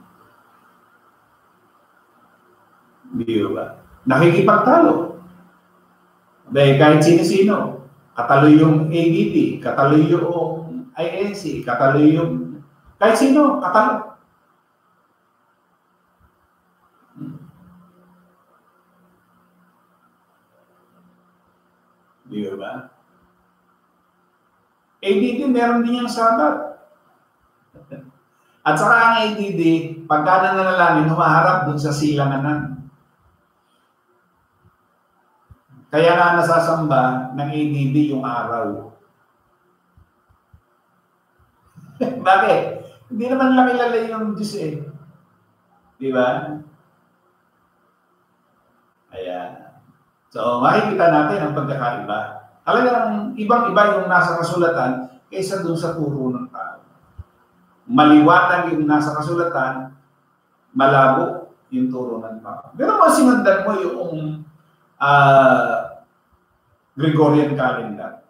Di ba? Nakikipagtalo. Dahil kahit sino-sino, katalo yung ADT, katalo yung INC, katalo yung kahit sino, katalo. Di ba? ADD, meron din yung sabat. At saka ang ADD, pagka nananalangin, humaharap dun sa silanganan. Kaya nga nasasamba ng ADD yung araw. Bakit? Hindi naman lang kilala yung Diyos eh. Di ba? Ayan. So, makikita natin ang pagkakaiba. Talagang ibang-iba yung nasa kasulatan kaysa dun sa turo ng tao. Maliwanag yung nasa kasulatan, malabo yung turo ng tao. Pero kung sinundan mo yung Gregorian calendar,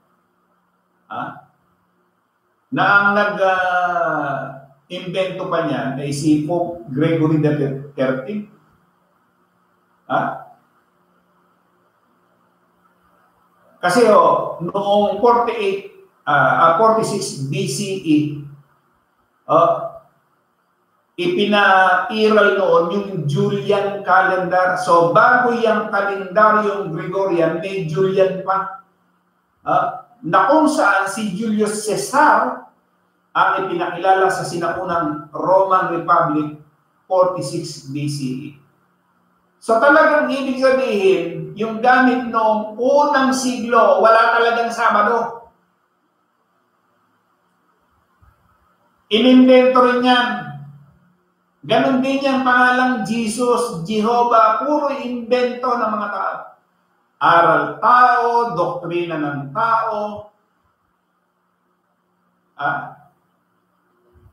na ang nag-invento pa niyan ay si Pope Gregory XIII. Kasi noong 46 BCE, ipinairal noon yung Julian calendar. So, bago yung kalendaryong Gregorian, may Julian pa. Na kung saan si Julius Caesar ang ipinakilala sa sinaunang Roman Republic 46 BCE. So talagang ibig sabihin, yung gamit noong unang siglo, wala talagang Sabado. Inimbento rin yan. Ganon din yung pangalang Jesus, Jehovah, puro invento ng mga tao. Aral tao, doktrina ng tao.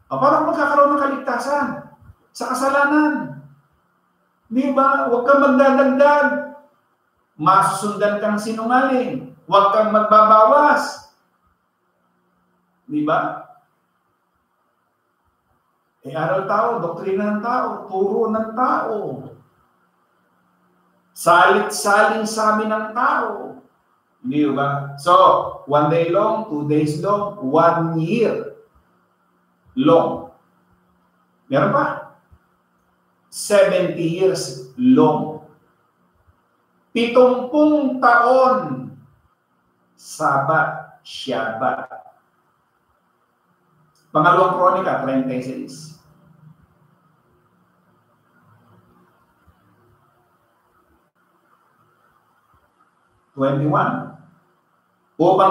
Parang magkakaroon ng kaligtasan sa kasalanan. Di ba? Huwag kang magdadagdag. Masusundan kang sinungaling. Huwag kang magbabawas. Di ba? Aral tao, doktrina ng tao, turo ng tao. Salit-saling sabi ng tao. Di ba? So, 1 day long, 2 days long, 1 year long. Meron pa? 70 years long. 70 taon. Sabat, Syabat. Pangalawang Kronika, 36. Upang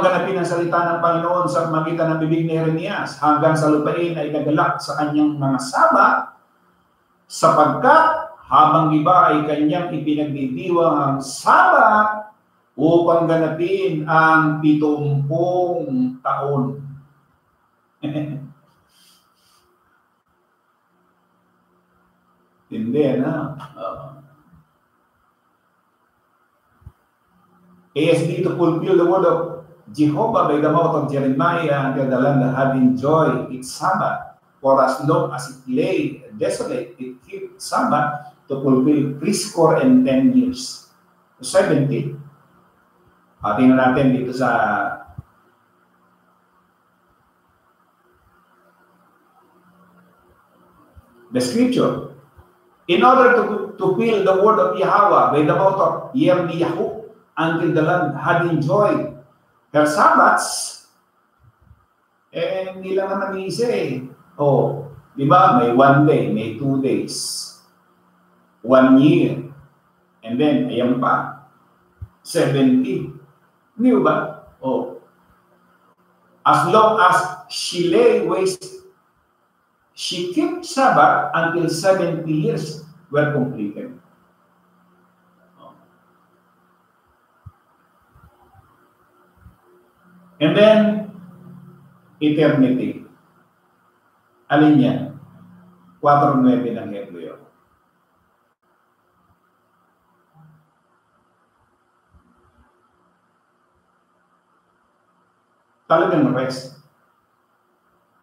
ganapin ang salita ng Panginoon sa magitan ng bibig ni Jeremias hanggang sa lupain ay nagalak sa kanyang mga sabat, sapagkat habang iba ay kanyang ipinagdidiwang ang sabat upang ganapin ang 70 taon. Hindi na. ASD to fulfill the word of Jehovah by the mouth of Jeremiah until the land had enjoyed its Sabbath. For as long as it lay desolate, it kept Sabbath to fulfill 70 years. 70. Tingnan natin dito sa the scripture. In order to fulfill the word of Yahweh by the mouth of Yirmiyahu until the land had enjoyed her Sabbaths, hindi lang naman isa eh. Di ba? May 1 day, may 2 days, 1 year, and then, ayan pa, 70. Di ba? As long as she lay waste, she kept Sabbath until 70 years were completed. And then, eternity. Alin yan? 4:9 ng Hebreo. Talagang rest.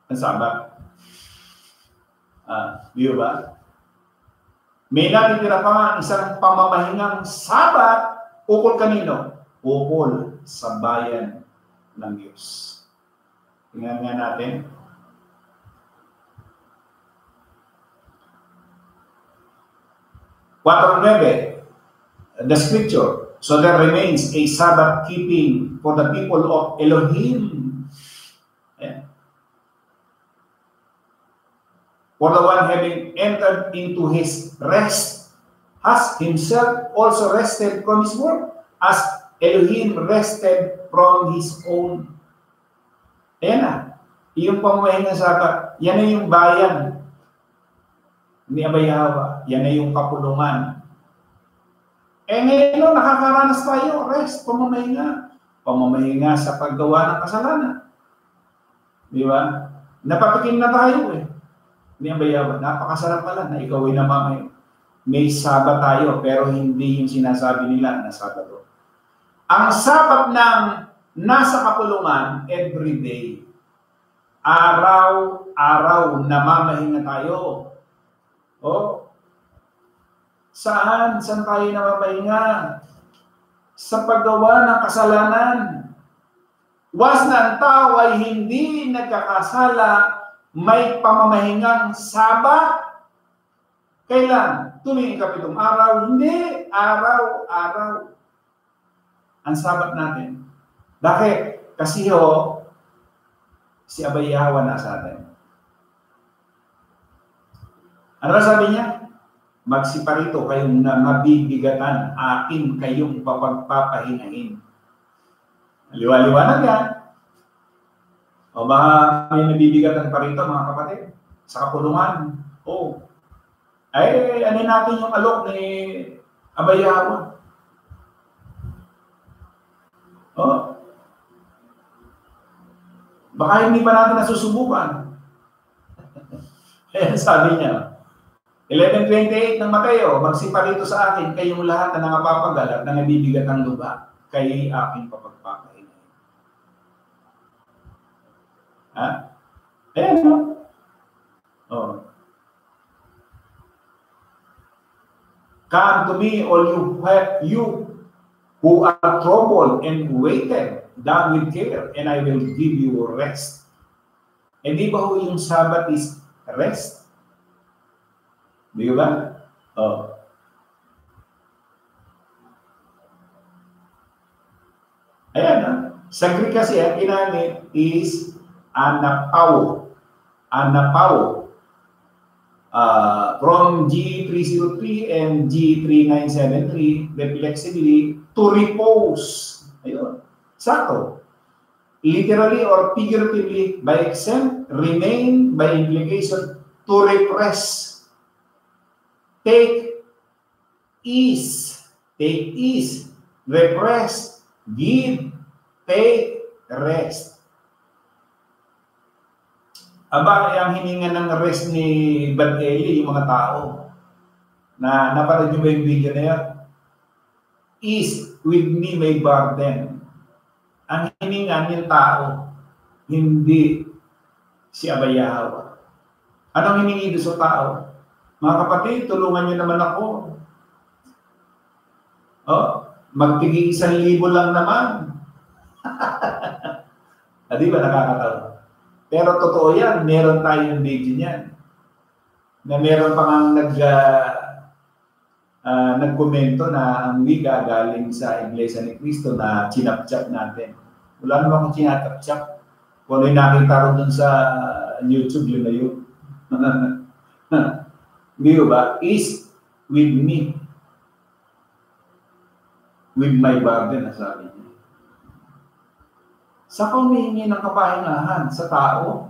Ang Sabbath. Di ba? May natitira pa isang pamamahingang Sabbath, ukol kanino? Ukol sa bayan ng Diyos. Tingnan nga natin. The scripture. So there remains a Sabbath keeping for the people of Elohim. Yeah. For the one having entered into his rest has himself also rested from his work, as Elohim rested from his own. Ayan na. Yung pamamahinga Sabbath, yan na yung bayan ni Abayawa. Yan na yung kapulungan. Ngayon, nakakaranas tayo, rest, pamamahinga. Pamamahinga sa paggawa ng kasalanan. Di ba? Napatikim na tayo eh. Ni Abayawa, napakasarap pala na ikaw ay namamahinga. May Sabat tayo, pero hindi yung sinasabi nila na Sabato. Ang Sabat ng nasa kapulungan, everyday. Araw-araw namamahinga tayo. Saan tayo namamahinga? Sa paggawa ng kasalanan. Was na ang tao ay hindi nagkakasala, may pamamahingang Sabat. Kailan? Tuwing 7 araw? Hindi. Araw-araw. Ang Sabat natin. Bakit? Kasi si Abayawa nasa atin. Ano sabi niya? Magsiparito kayong na mabibigatan, akin kayong papagpapahingahin. Liwa-liwanag yan. O baka may nabibigatan pa rito mga kapatid sa kapulungan. Ano natin yung alok ni Abayawa? Baka hindi pa natin nasusubukan. Kaya sabi niya, 11:28 ng Mateo, magsiparito sa akin kayong lahat na nangapapagal at nangabibigat ang lupa, kay aking papagpapahingahin. Ayan Come to me, all you who are troubled and weighted down with care, and I will give you rest. Di ba yung Sabbath is rest? Di ba? Ayan, sa Greek kasi ang ginamit is anapao. From G303 and G3973, reflexively, to repose. Ayun. Sakto. Literally or figuratively, by exempt, remain, by implication, to repress. Take ease, repress, give, take, rest. Ang hininga ng rest ni Bad Eli, yung mga tao, na napanood nyo ba yung video na yan? Ease with me my burden. Ang hiningan yung tao, hindi si Abay Yahweh. Anong hiningi doon sa tao? Mga kapatid, tulungan niyo naman ako. Oh, magtigi 1,000 lang naman. Di ba nakakatawa? Pero totoo yan, meron tayong video niyan. Na meron pa nga nagkomento na ang wika galing sa Iglesia ni Cristo na chinap-chap natin. Wala naman akong chinap-chap. Kung ano yung nakita rin dun sa YouTube, yun na yun. Di ba? Is with me. With my burden, sabi niya. Sa humihingi ng kapahingahan sa tao,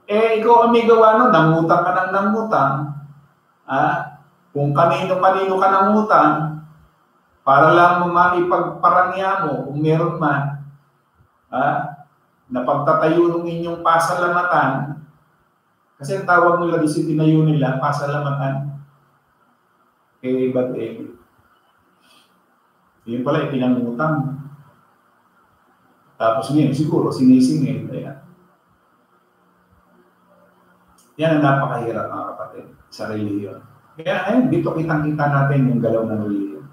ikaw ang may gawa nun, nangutang ka ng nangutang, kung kanino-kanino ka nangutang, para lang maipagparangya mo, kung meron man, na pagtatayo ng inyong pasalamatan, kasi ang tawag nila doon si tinayo nila, pasalamatan, yun pala, pinangutang. Tapos ngayon, siguro, sinisingil. Yan ang napakahirap, mga kapatid, sa reliyon. Kaya ayun, dito kitang-kita natin yung galaw ng reliyon.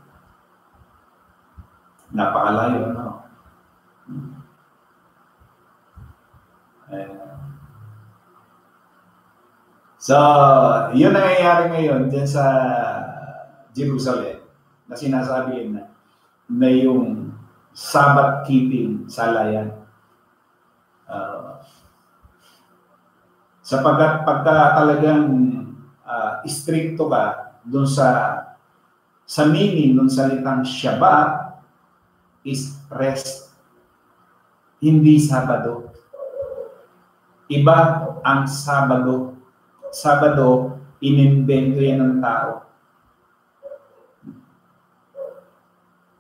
Napakalayo, no? So, yun ang nangyayari ngayon dyan sa Jerusalem na sinasabi na yung Sabbath keeping salayan. Sapagkat pagka talagang stricto ka doon sa meaning ng salitang Shabbat is rest, hindi Sabado. Iba ang Sabado. Sabado, inimbento yan ng tao.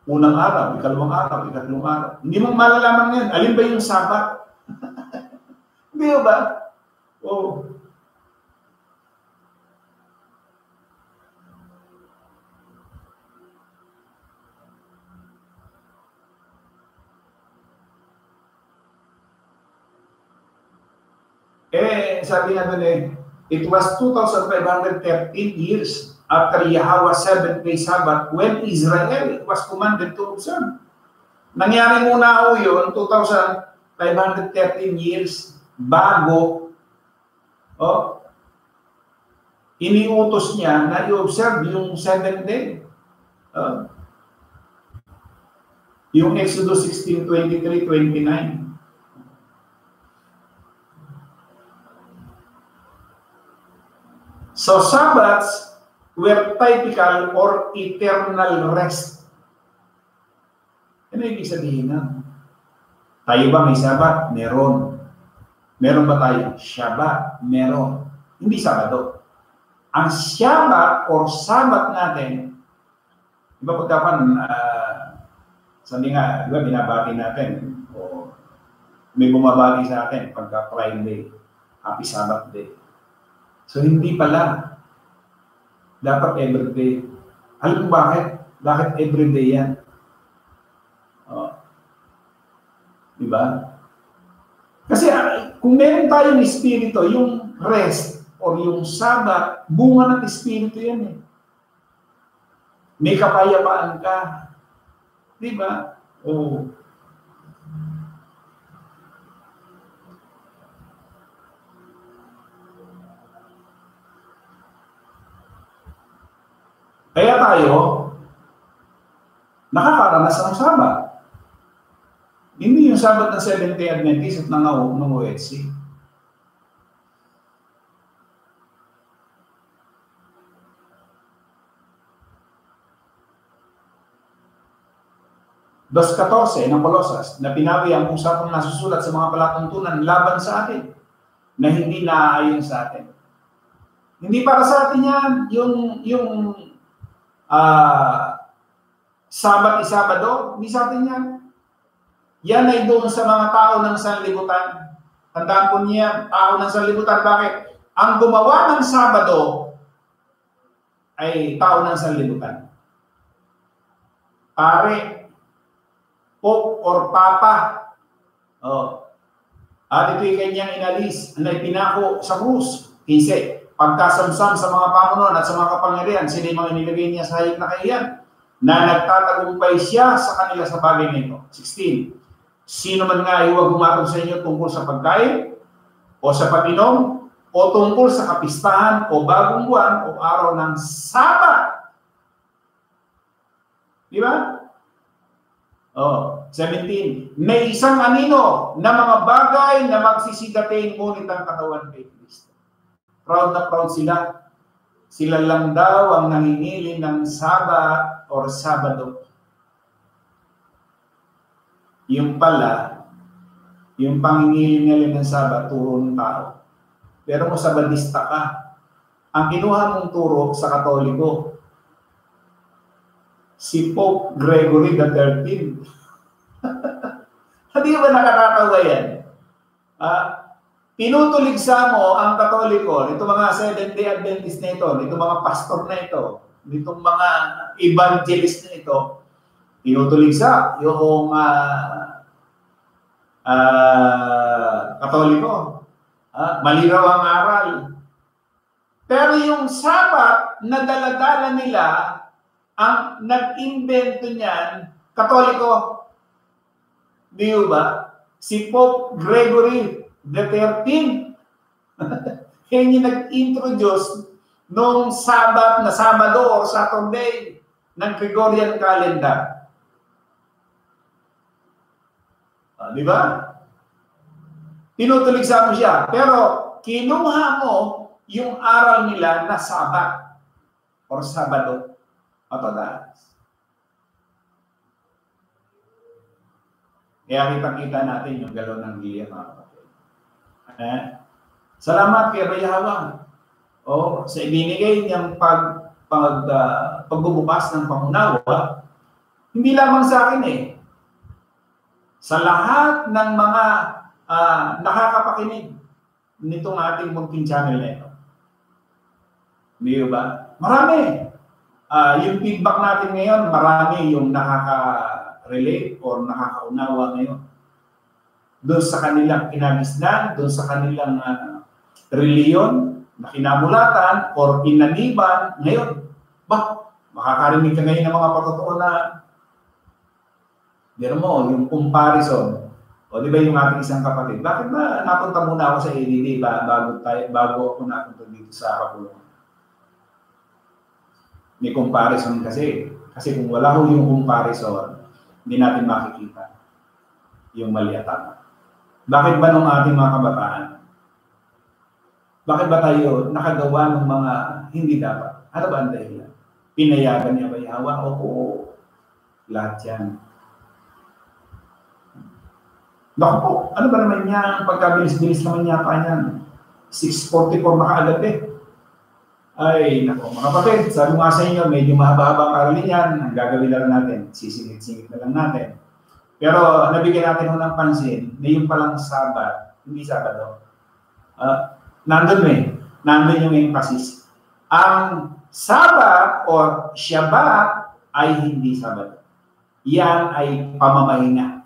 Unang araw, ikalawang araw, ikatlong araw. Hindi mo malalaman ngayon, alin ba yung Sabat? Hindi ba? Oh. Sabi nga doon it was 2,513 years after Yahweh's 7th-day Sabbath when Israel was commanded to observe. Nangyari muna ho yun, 2,513 years bago iniutos niya na i-observe yung 7th day. Yung Exodus 16:23-29. So Sabbaths were typical or eternal rest. Ano ibig sabihin na? Tayo ba may Sabbath? Meron. Meron ba tayo? Shabbat? Meron. Hindi Sabado. Ang Shabbat or Sabbath natin, iba pagkapan, sabi nga, diba, binabati natin, o may bumabati sa atin pagka Friday, Happy Sabbath Day. So, hindi pala. Dapat everyday. Alam mo bakit? Bakit everyday yan? Diba? Kasi kung meron tayong espiritu, yung rest or yung Sabbath, bunga ng espiritu yan eh. May kapayapaan ka. Diba? Oh. Kaya tayo, nakakaranas ng Sabbath. Hindi yung Sabbath ng Seventh-day Adventist at ng OSC. Verse 14 ng Colossus, na pinawi ang usapang nasusulat sa mga palatuntunan laban sa atin, na hindi naaayon sa atin. Hindi para sa atin yan, yung Sabat Isabado, hindi sa atin yan. Yan ay doon sa mga tao ng sanlibutan. Tandaan po niya, tao ng sanlibutan. Bakit? Ang gumawa ng Sabado ay tao ng sanlibutan. Pare, Pope or Papa. Oh. At ito'y kanyang inalis na ipinako sa krus. 15. Pagkasamsam sa mga pamunuan at sa mga kapangyarihan, sila yung mga inilagay niya sa hayop na kahiyan, na nagtatagumpay siya sa kanila sa bagay na ito. 16. Sino man nga ay huwag humatong sa inyo tungkol sa pagkain, o sa pag-inom, o tungkol sa kapistahan, o bagong buwan, o araw ng Sabat. Di ba? Oh, 17. May isang anino na mga bagay na magsisigating ngunit ang katawan kay Kristo. Proud na proud sila. Sila lang daw ang nangingili ng Sabat or Sabado. Yung pala, yung pangingili nila ng Sabat, turo ng tao. Pero kung Sabadista ka, ang kinuha mong turo sa Katoliko, si Pope Gregory XIII. Hindi ba nakakatawa yan? Pinutuligsa mo ang Katoliko, itong mga Seventh-day Adventist na ito, itong mga pastor na ito, itong mga evangelist na ito, pinutuligsa yung Katoliko. Malinaw ang aral. Pero yung Sabat na daladala nila, ang nag-invento niyan, Katoliko. Di ba? Si Pope Gregory XIII. Yan yung nag-introduce nung Sabat na Sabado or Saturday ng Gregorian calendar. Di ba? Tinutuligsa mo siya. Pero kinuha mo yung aral nila na Sabat or Sabado. Matadas. Kaya kita-kita natin yung galaw ng Gilead, mga kapatid. Salamat kay Yahweh. Sa ibinigay niyang pagbubukas ng pangunawa, hindi lamang sa akin sa lahat ng mga nakakapakinig nitong ating munting channel na ito. Di ba? Marami. Yung feedback natin ngayon, marami yung nakaka-relate or nakakaunawa ngayon. Doon sa kanilang kinagisnan, doon sa kanilang reliyon na kinamulatan or inaniban, ngayon, makakarinig ka ngayon ng mga patotoo na yung comparison. O di ba yung ating isang kapatid, bakit ba napunta muna ako sa ADD bago ako napunta dito sa Kapulungan? May comparison kasi. Kasi kung wala ho yung comparison, hindi natin makikita yung mali at tama. Bakit ba nung ating mga kabataan? Bakit ba tayo nakagawa ng mga hindi dapat? Ano ba ang dahilan? Pinayagan niya ba Yahweh? Oo. Lahat yan. Naku po, ano ba naman yan? Pagkabilis-bilis naman yata yan. 6:44 makaagad Ay, nako, mga kapatid, sabi nga sa inyo, medyo mahaba-haba ang aralin yan. Ang gagawin lang natin, sisingit-singit na lang natin. Pero nabigyan natin ng pansin na yung palang Sabat, hindi Sabado. Nandun yung emphasis. Ang Sabat or Shabbat ay hindi Sabado. Yan ay pamamahinga.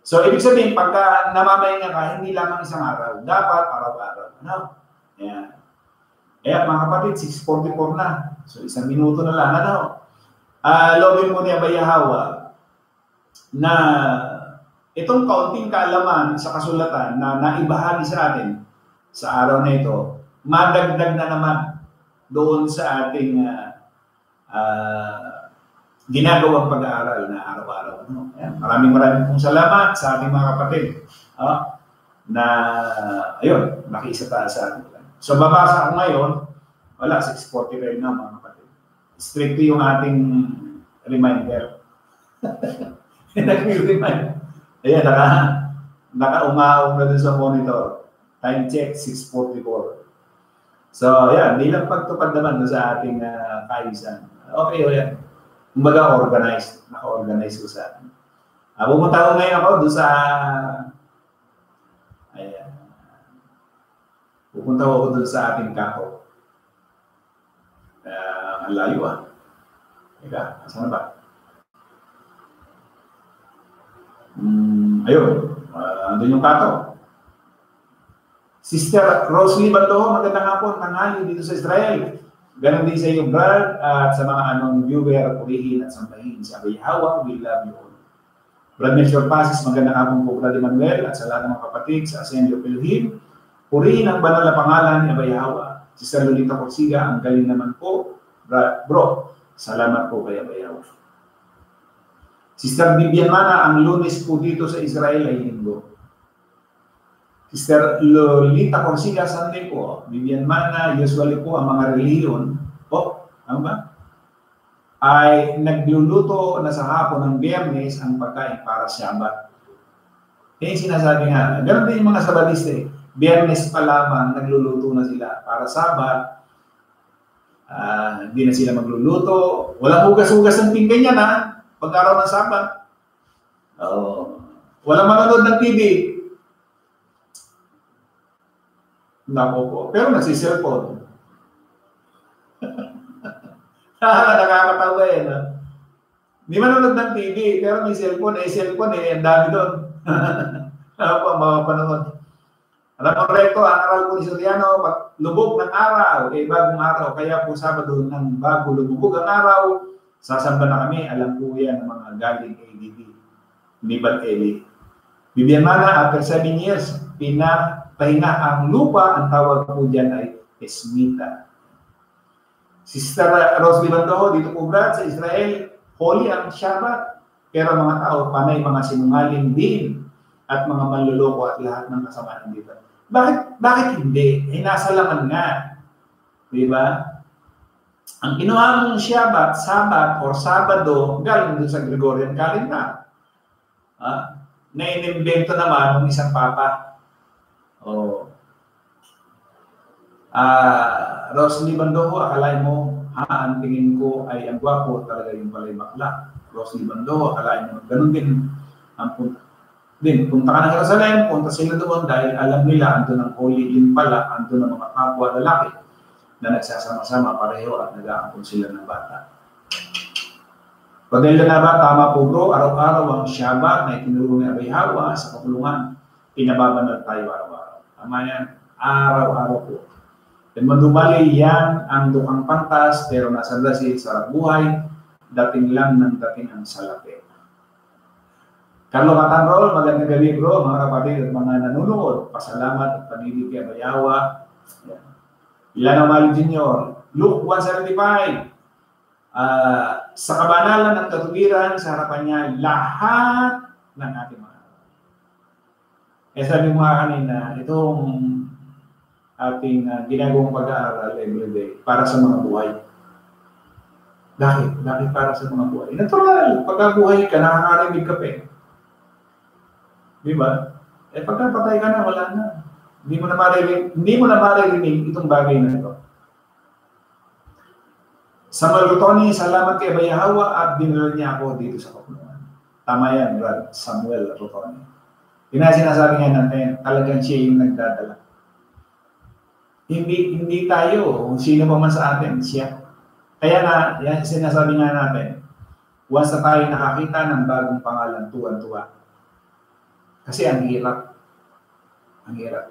So, ibig sabihin, pagka namamahinga ka, hindi lamang isang araw. Dapat araw-araw. Ano? Yan. Kaya mga kapatid, 6:44 na. So, 1 minuto na lang. Lobin mo niya ba Yahweh na itong kaunting kaalaman sa kasulatan na naibahagi sa atin sa araw na ito, madagdag na naman doon sa ating ginagawang pag-aaral na araw-araw. Maraming pong salamat sa ating mga kapatid na, ayun, nakiisa tayo sa atin. So, babasa ako ngayon, 6:45 na mga kapatid. Strictly yung ating reminder. Nag-remind. Ayan, naka-umaong na dun sa monitor. Time check, 6:44. So, ayan, bilang pagtupad naman dun sa ating kaisan. Okay, ayan. Kumbaga, organized. Naka-organize ko sa atin. Pumunta ko ngayon ako dun sa pupunta ako doon sa ating kapo. Ang layo Teka, saan ba? Ayun, andun yung kato. Sister Rosalie Bandoho, magandang hapon, tanghali dito sa Israel. Ganon din sa iyo, Brad, at sa mga anong viewer, purihin at sambahin sa Abayhawa, we love you all. Brad Melchor Pasis, magandang hapon po, Brad Emmanuel, at sa lahat ng mga kapatid sa Assembly of Elohim. Purihin ang banal na pangalan ni Abayhawa. Sister Lolita Corsiga, ang galing naman po. Bro, salamat po kay Abayhawa. Sister Vivian Mana, ang Lunes po dito sa Israel ay Linggo. Sister Lolita Corsiga, Sunday po. Vivian Mana, usually po ang mga reliyon, ano ba? Ay nagluluto na sa hapon ng Biyernes ang pagkain para Shabbat. Yung sinasabi nga, ganoon din yung mga Sabadiste. Biyernes pa lamang nagluluto na sila para Sabat. Hindi na sila magluluto. Walang hugas-hugas ng pinggan yan, ha? Pag-araw ng Sabat. Walang manonood ng TV. Nako po. Pero nagsiselfone. Nakakatawa eh. No? Hindi manonood ng TV, pero may cellphone. Cellphone ang dami doon. Ano po ang mga panonood? Alam mo, recto, ang aral po ni Soriano, lubog ng araw, bagong araw. Kaya po Sabado ng bago lumubog ang araw, sasamba na kami. Alam po yan ng mga galing ADD. Nibal Eli. Vivian Mana, after 7 years, pinapahinga ang lupa. Ang tawag po dyan ay Esmita. Sister Rosalie Bandoho, dito po Brad, sa Israel, holy ang Shabbat. Pero mga tao, panay mga sinungaling din at mga manluloko at lahat ng kasamaan dito. Bakit hindi? Nasa laman nga. Di ba? Ang kinuha mong Shabbat, Sabat, or Sabado, galing dun sa Gregorian calendar. Na inimbento naman ng isang papa. Rosalie Bandoho, akalain mo, ang tingin ko ay ang gwapo, talaga yung palay bakla. Rosalie Bandoho, akalain mo, ganun din ang punta. Punta ka ng Jerusalem, punta sila doon dahil alam nila, ando ng holy in pala, ando ng mga kapwa lalaki na nagsasama-sama pareho at nag-aampun sila ng bata. Pagdahil na ba, tama po bro, araw-araw ang Shabbat na itinuro ni Abayhawa sa kapulungan, pinababanal tayo araw-araw. Tama yan, araw-araw po. Then mandumali yan ang dukang pantas, pero nasa Brazil, sarap buhay, dating lang ng dating ang salapi. Carlo Catanrol, magandang gabi bro, mga kapatid at mga nanonood. Pasalamat at panilig kay Abayhawa. Ilan ang Mali Jr. Luke 175. Sa kabanalan ng katuwiran, sa harapan niya, lahat ng ating mga sabi mo nga kanina, itong ating ginagawang pag-aaral everyday para sa mga buhay. Bakit? Bakit para sa mga buhay? Natural. Pagkabuhay ka, nakakarinig ka pa eh. Di ba? Pagkapatay ka na, wala na. Hindi mo na maririnig itong bagay na ito. Samuel Rotoni, salamat kay Abayhawa at dinala niya ako dito sa kapulungan. Tama yan, Brad. Samuel Rotoni. Yun na sinasabi nga natin, talagang siya yung nagdadala. Hindi tayo, kung sino pa man sa atin, siya. Kaya nga, yan, sinasabi nga natin, once na tayo nakakita ng bagong pangalan, tuwan-tuwa. Kasi ang hirap. Ang hirap.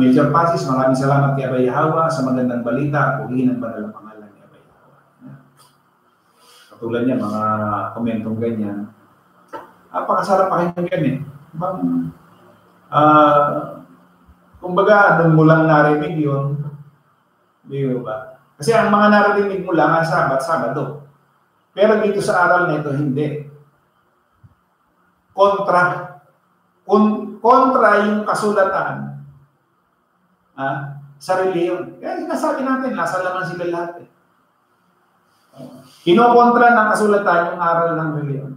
Melchor Pasis, maraming salamat kay Abayhawa sa magandang balita. Purihin ang banal na pangalan ni Abayhawa. Katulad niya, mga komentong ganyan. Napakasarap pakinggan eh. Kumbaga, nung mo lang narinig yun, di ba? Kasi ang mga narinig mo lang ang Sabado. Pero dito sa aral na ito, hindi. Kontra yung kasulatan sa reliyon. Kaya sinasabi natin, nasa laman sila lahat eh. Kinokontra ng kasulatan yung aral ng reliyon.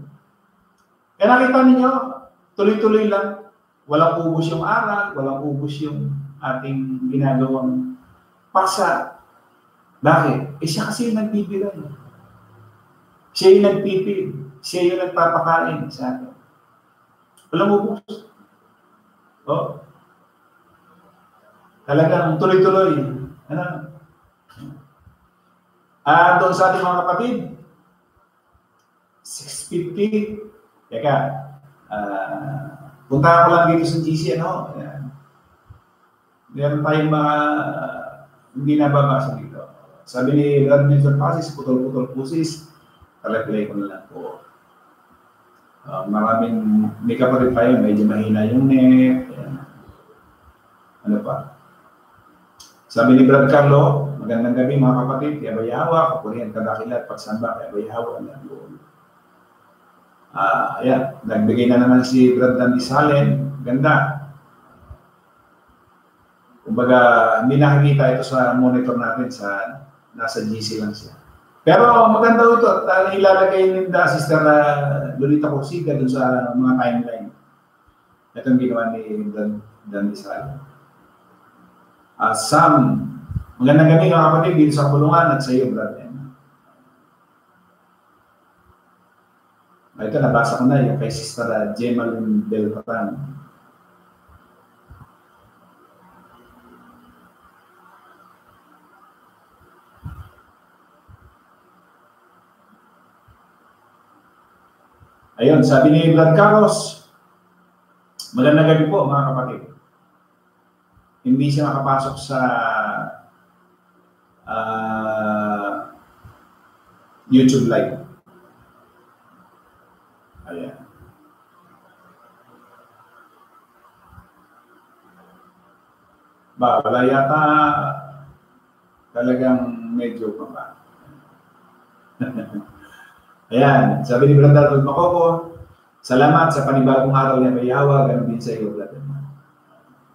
Kaya nakita ninyo, tuloy-tuloy lang. Walang ubos yung aral, walang ubos yung ating ginagawang paksa. Bakit? Siya kasi yung nagbibigay. Siya yung nagpipil. Siya yung nagpapakain sa atin. Walang ubos. Talagang tuloy-tuloy. Doon sa ating mga kapatid, 650, Teka, punta ko lang dito sa GC, ano? Meron tayong mga hindi nababasa dito. Sabi ni Brad Milton Pasis, putol-putol pusis, talagplay ko na lang po. Maraming, may kapatid tayo, medyo mahina yung net. Ano pa? Sabi ni Brad Carlo, magandang gabi mga kapatid, yawa-yawa, kapurihan kadakilat, pagsamba, yawa-yawa, ayan, nagbigay na naman si Brad Dandisalen, ganda. Kumbaga, hindi nakikita ito sa monitor natin, nasa GC lang siya. Pero maganda ito, at ilalagay ni Sister Lolita Cosiga dun sa mga timeline. Ito ang ginawa ni Brad Dandisalen. Sam, magandang gabi mga kapatid dito sa Kulungan at sa iyo, Brad. Ito, nabasa ko na yung kay Sister Gemalyn Beltran. Ayun, sabi ni Brad Carlos, magandang gabi po mga kapatid. Hindi siya makapasok sa YouTube Live. Ayan. Wala yata talagang medyo pa ba. Ayan, sabi ni Brad Darrell Makoko, salamat sa panibagong araw niya kay Yawa, ganun din sa iyo, Brad.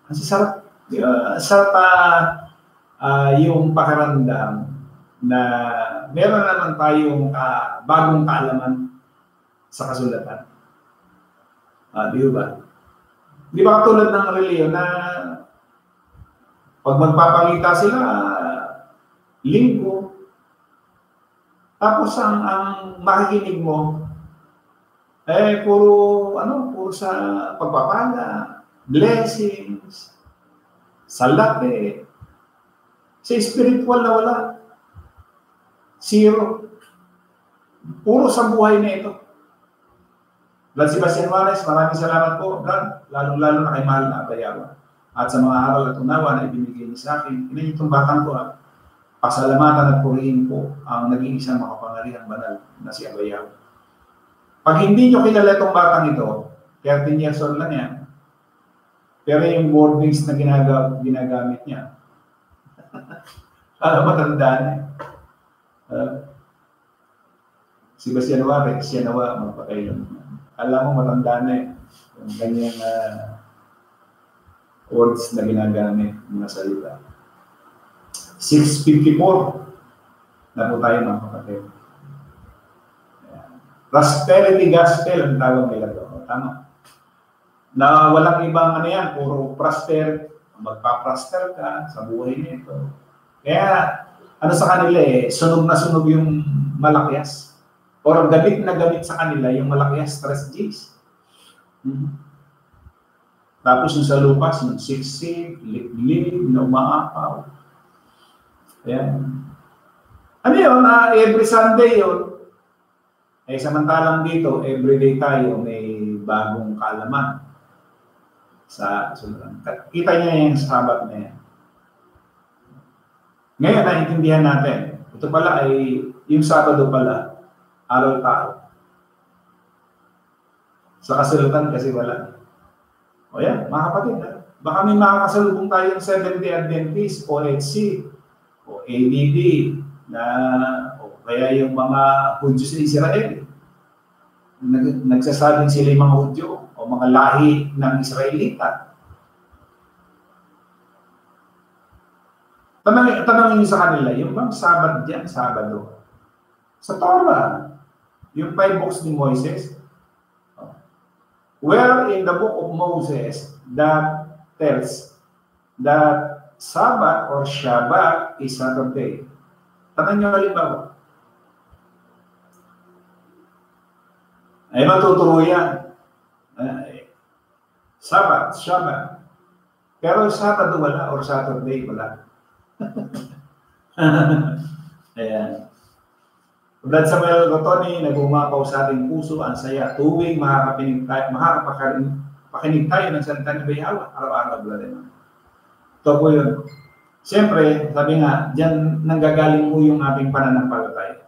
Kasi sarap, yung pakiramdam na meron naman tayong bagong kaalaman sa kasulatan. Di ba? Di ba katulad ng reliyon na pag magpapakita sila, linggo, tapos ang makikinig mo, puro sa pagpapala, blessings, salate, sa spiritual na wala. Zero. Puro sa buhay na ito. Brad Sebastian Juarez, maraming salamat po, Brad. Lalo-lalo na kay mahal na Abayawa. At sa mga aral at unawa na ibinigay niya sa akin, itong batang ko, pasalamatan at purihin po ang nag-iisang makapangyarihang banal na si Abayawa. Pag hindi nyo kilala itong batang ito, 13 years old lang yan, pero yung wordings na ginagamit niya, matanda na. Sebastian Juarez, siya nawa, magpakailan. Alam mo, matanda na yung kanyang words na ginagamit mga salita. 6:54 na po tayo mga kapatid. Prosperity gospel ang tawag nila doon. Tama. Na walang ibang puro prosper. Magpa-prosper ka sa buhay nito. Kaya, sa kanila sunog na sunog yung malakyas. Or gamit na gamit sa kanila yung malakyas, 3 Gs. Tapos yung sa lupas, yung siksik, liblib, na umaapaw. Ayan. Ano yun? Every Sunday yun. Samantalang dito, everyday tayo may bagong kaalaman. Kita niya yung sabat na yan. Ngayon, naintindihan natin. Ito pala ay, yung Sabado pala, araw tao. Sa kasulatan kasi wala. O yan, mga kapatid, baka may makakasalubong tayong Seventh-day Adventist, OHC, o ADD, o kaya yung mga Hudyo sa Israel. Nagsasabing sila yung mga Hudyo o mga lahi ng Israelita. Tanangin niyo sa kanila, yung bang Sabado dyan, Sabado. Sa Torah, yung 5 books ni Moises, where in the book of Moses that tells that Sabbath or Shabbat is Saturday. Tanong nyo halimbawa. Ay matuturo yan. Sabbath, Shabbat. Pero Sabbath wala or Saturday wala. Ayan. Brad Samuel Rotoni, nag-umapaw sa ating puso, ang saya, tuwing makakapakinig tayo ng salita ni Bayhawa, araw-araw, brother. Ito po yun. Siyempre, sabi nga, diyan nanggagaling po yung ating pananampalataya.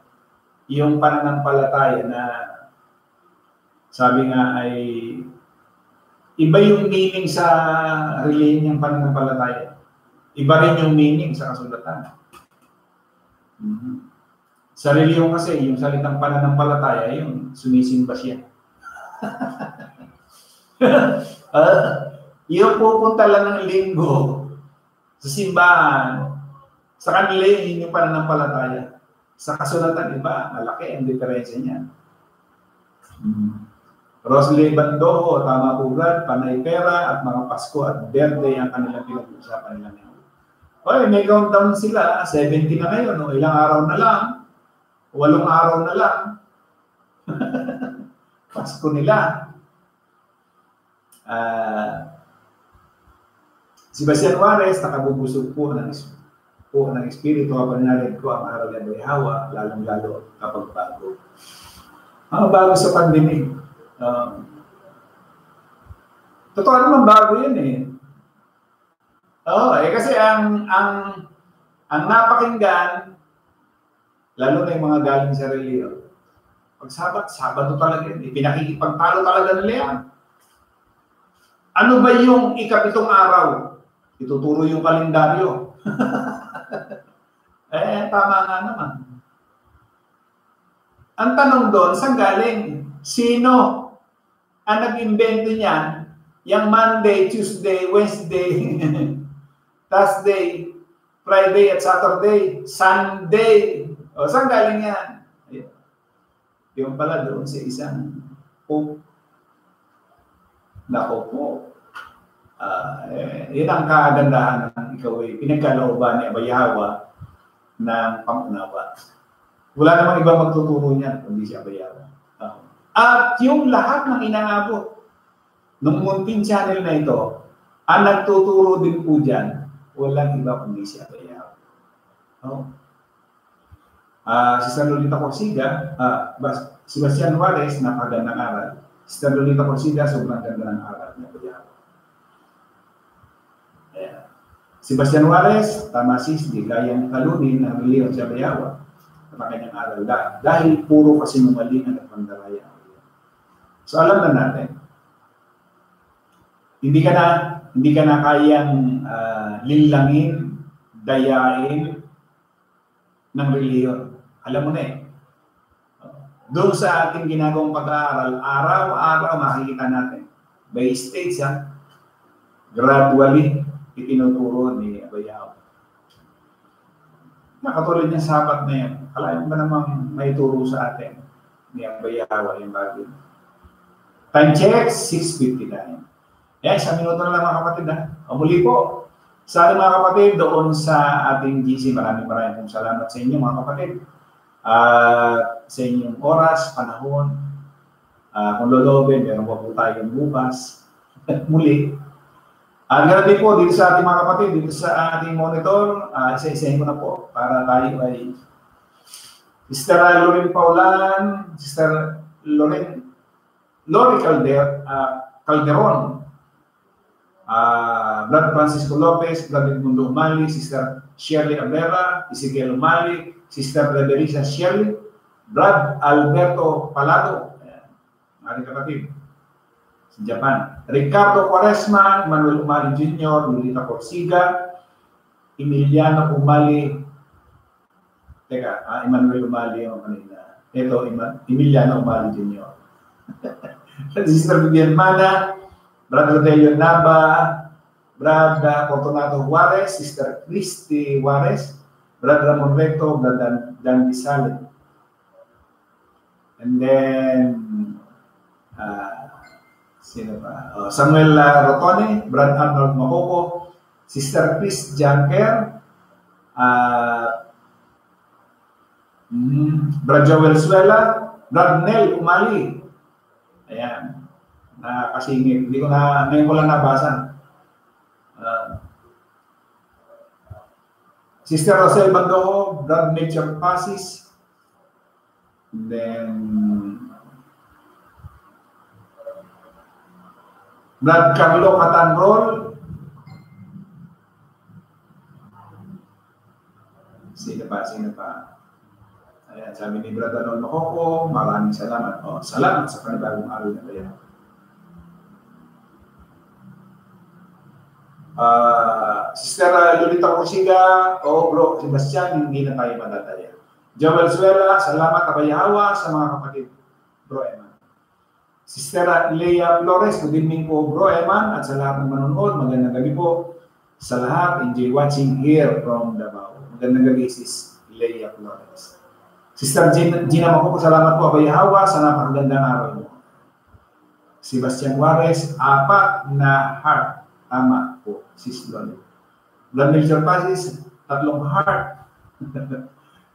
Yung pananampalataya na, sabi nga ay, iba yung meaning sa relihiyon ng pananampalataya. Iba rin yung meaning sa kasulatan. Sa relihiyon kasi, yung salitang pananampalataya, yung sumisimba siya. Yung pupunta lang ng linggo sa simbahan, sa kanila yun yung pananampalataya. Sa kasulatan, iba, malaki ang diferensya niya. Rosalie Bandoho, tama po Brad, Panay Pera at mga Pasko at birthday ang kanilang pinag-usapan nila ngayon. Okay, may countdown sila, 70 na ngayon, no? Ilang araw na lang, 8 araw na lang. Pasko nila. Si Bastian Juarez, nakabubusog po ng Espiritu kapag narinig ko ang aral ng Bayhawa, lalong-lalo kapag bago. Bago sa pandemic. Totoo naman bago yun eh. Kasi ang napakinggan, lalo na yung mga galing sa reliyon, pag Sabado talaga yun. Pinakikipagtalo talaga nila yan. Ano ba yung ikapitong araw? Ituturo yung kalendaryo. Tama nga naman. Ang tanong doon, saan galing? Sino ang nag-invento niyan? Yung Monday, Tuesday, Wednesday, Thursday, Friday at Saturday, Sunday. Saan galing yan? Yung pala doon sa isang Pope. Nako po. Yun ang kagandahan ng ikaw ay pinagkalooban ni Bayhawa ng pangunawa. Wala namang iba magtuturo niyan kundi si Bayhawa. At yung lahat ng inaabot ng munting channel na ito, ang nagtuturo din po dyan, walang iba kundi si Bayhawa. Sister Lolita Corsiga, si Bastian Juarez, napagandang aral. Sister Lolita Corsiga, sobrang ganda ng aral niya Bayhawa. Si Bastian Juarez, tama di kayang talunin ng reliyon sa Bayhawa sa kanyang aral dahil puro kasinungalingan at pandalaya. So alam na natin, hindi ka na kayang linlangin, dayain ng reliyon. Alam mo na eh. Doon sa ating ginagawang pag-aaral, araw-araw makikita natin. By stage, gradually, itinuturo ni Bayhawa. Nakatulad niya sapat na yan. Kalahin ba namang may turo sa atin ni Bayhawa yung bagay? Time check, 6:59. Isang minuto na lang mga kapatid. Muli po, sa ating mga kapatid, doon sa ating GC, maraming pong salamat sa inyo mga kapatid. Sa inyong oras, panahon, kung lolobin, meron po tayong bukas. Muli, ganoon din po dito sa ating mga kapatid, dito sa ating monitor, isa-isahin ko na po para tayo ay Sister Lorraine Paulan, Sister Lori Calderon, Brad Francisco Lopez, Brad Edmundo Umali, Sister Shirley Abera, Ezekiel Umali, Sister Reverisa Shirley, Brad Alberto Palado, ating kapatid, sa Japan. Ricardo Quaresma, Manuel Umali Jr., Lolita Corsiga, Emiliano Umali, Emmanuel Umali yung kanina. Ito, Emiliano Umali Jr. Sister Vivian Mana, Brad Rodelio Nava, Brad Fortunato Juarez, Sister Christy Juarez, Brad Ramon Recto, Brad Dan Bisale. And then, sino pa? Samuel Rotone, Brad Arnold Macoco, Sister Chris Janker, Brad Joel Suela, Brad Nel Umali. Ayan. Nakasingit. Ngayon ko lang nabasa. Sister Rosel Bandoho, Brad Mitchell Pasis, then, Brad Carlo Catanrol. Sino pa? Ayan, sabi ni Brad Arnold Makoko, maraming salamat. Oh, salamat sa panibagong araw na kayo. Sister Lolita Corsiga, bro, Sebastian, hindi na tayo matataya. Joel Suela, salamat kabayahawa sa mga kapatid, bro Eman. Sister Leia Flores, good evening po, bro Eman, at sa lahat ng manonood, magandang gabi po sa lahat. Enjoy watching here from Davao. Magandang gabi, sis Leia Flores. Sister Gina Makoko, salamat po kabayahawa sa napakagandang araw mo. Sebastian Juarez, 4 na heart. Tama po, sis Lolo. Vladimir Pasis, 3 heart.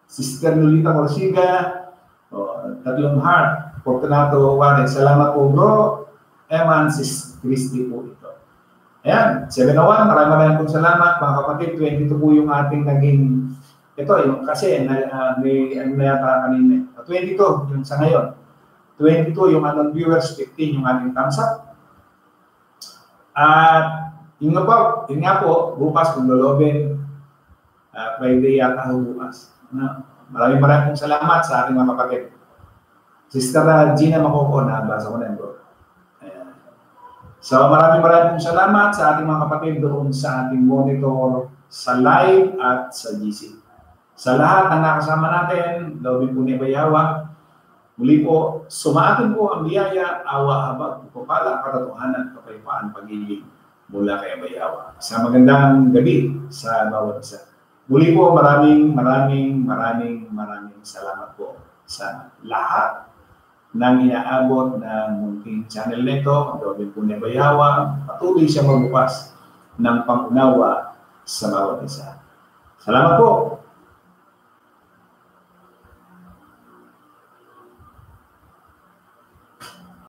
Sister Lolita Corsiga, 3 heart. Fortunato Juarez, salamat po bro. Eman, sis Christy po ito. Ayan, 701, maraming pong salamat mga kapatid. 22 po yung ating naging, ito yung kasi may yata kanina. 22 yung sa ngayon. 22 yung anong viewers, 15 yung ating thumbs up. At yun nga po, bukas kung lolobin, Friday yata bukas. Maraming pong salamat sa ating mga kapatid. Sister Gina Makoko, nabasa ko na yun bro. Ayan. So maraming pong salamat sa ating mga kapatid doon sa ating monitor sa live at sa GC. Sa lahat ng nakasama natin, lobin po ni Bayawa, muli po, sumaatin po ang biyaya, awa, habag, pagpapala, katotohanan, kapayapaan, pag-ibig mula kay Bayawa. Sa magandang gabi sa bawat isa. Muli po, maraming salamat po sa lahat ng inaabot ng munting channel nito. Lobin po ni Bayawa, patuloy siya magbukas ng pangunawa sa bawat isa. Salamat po.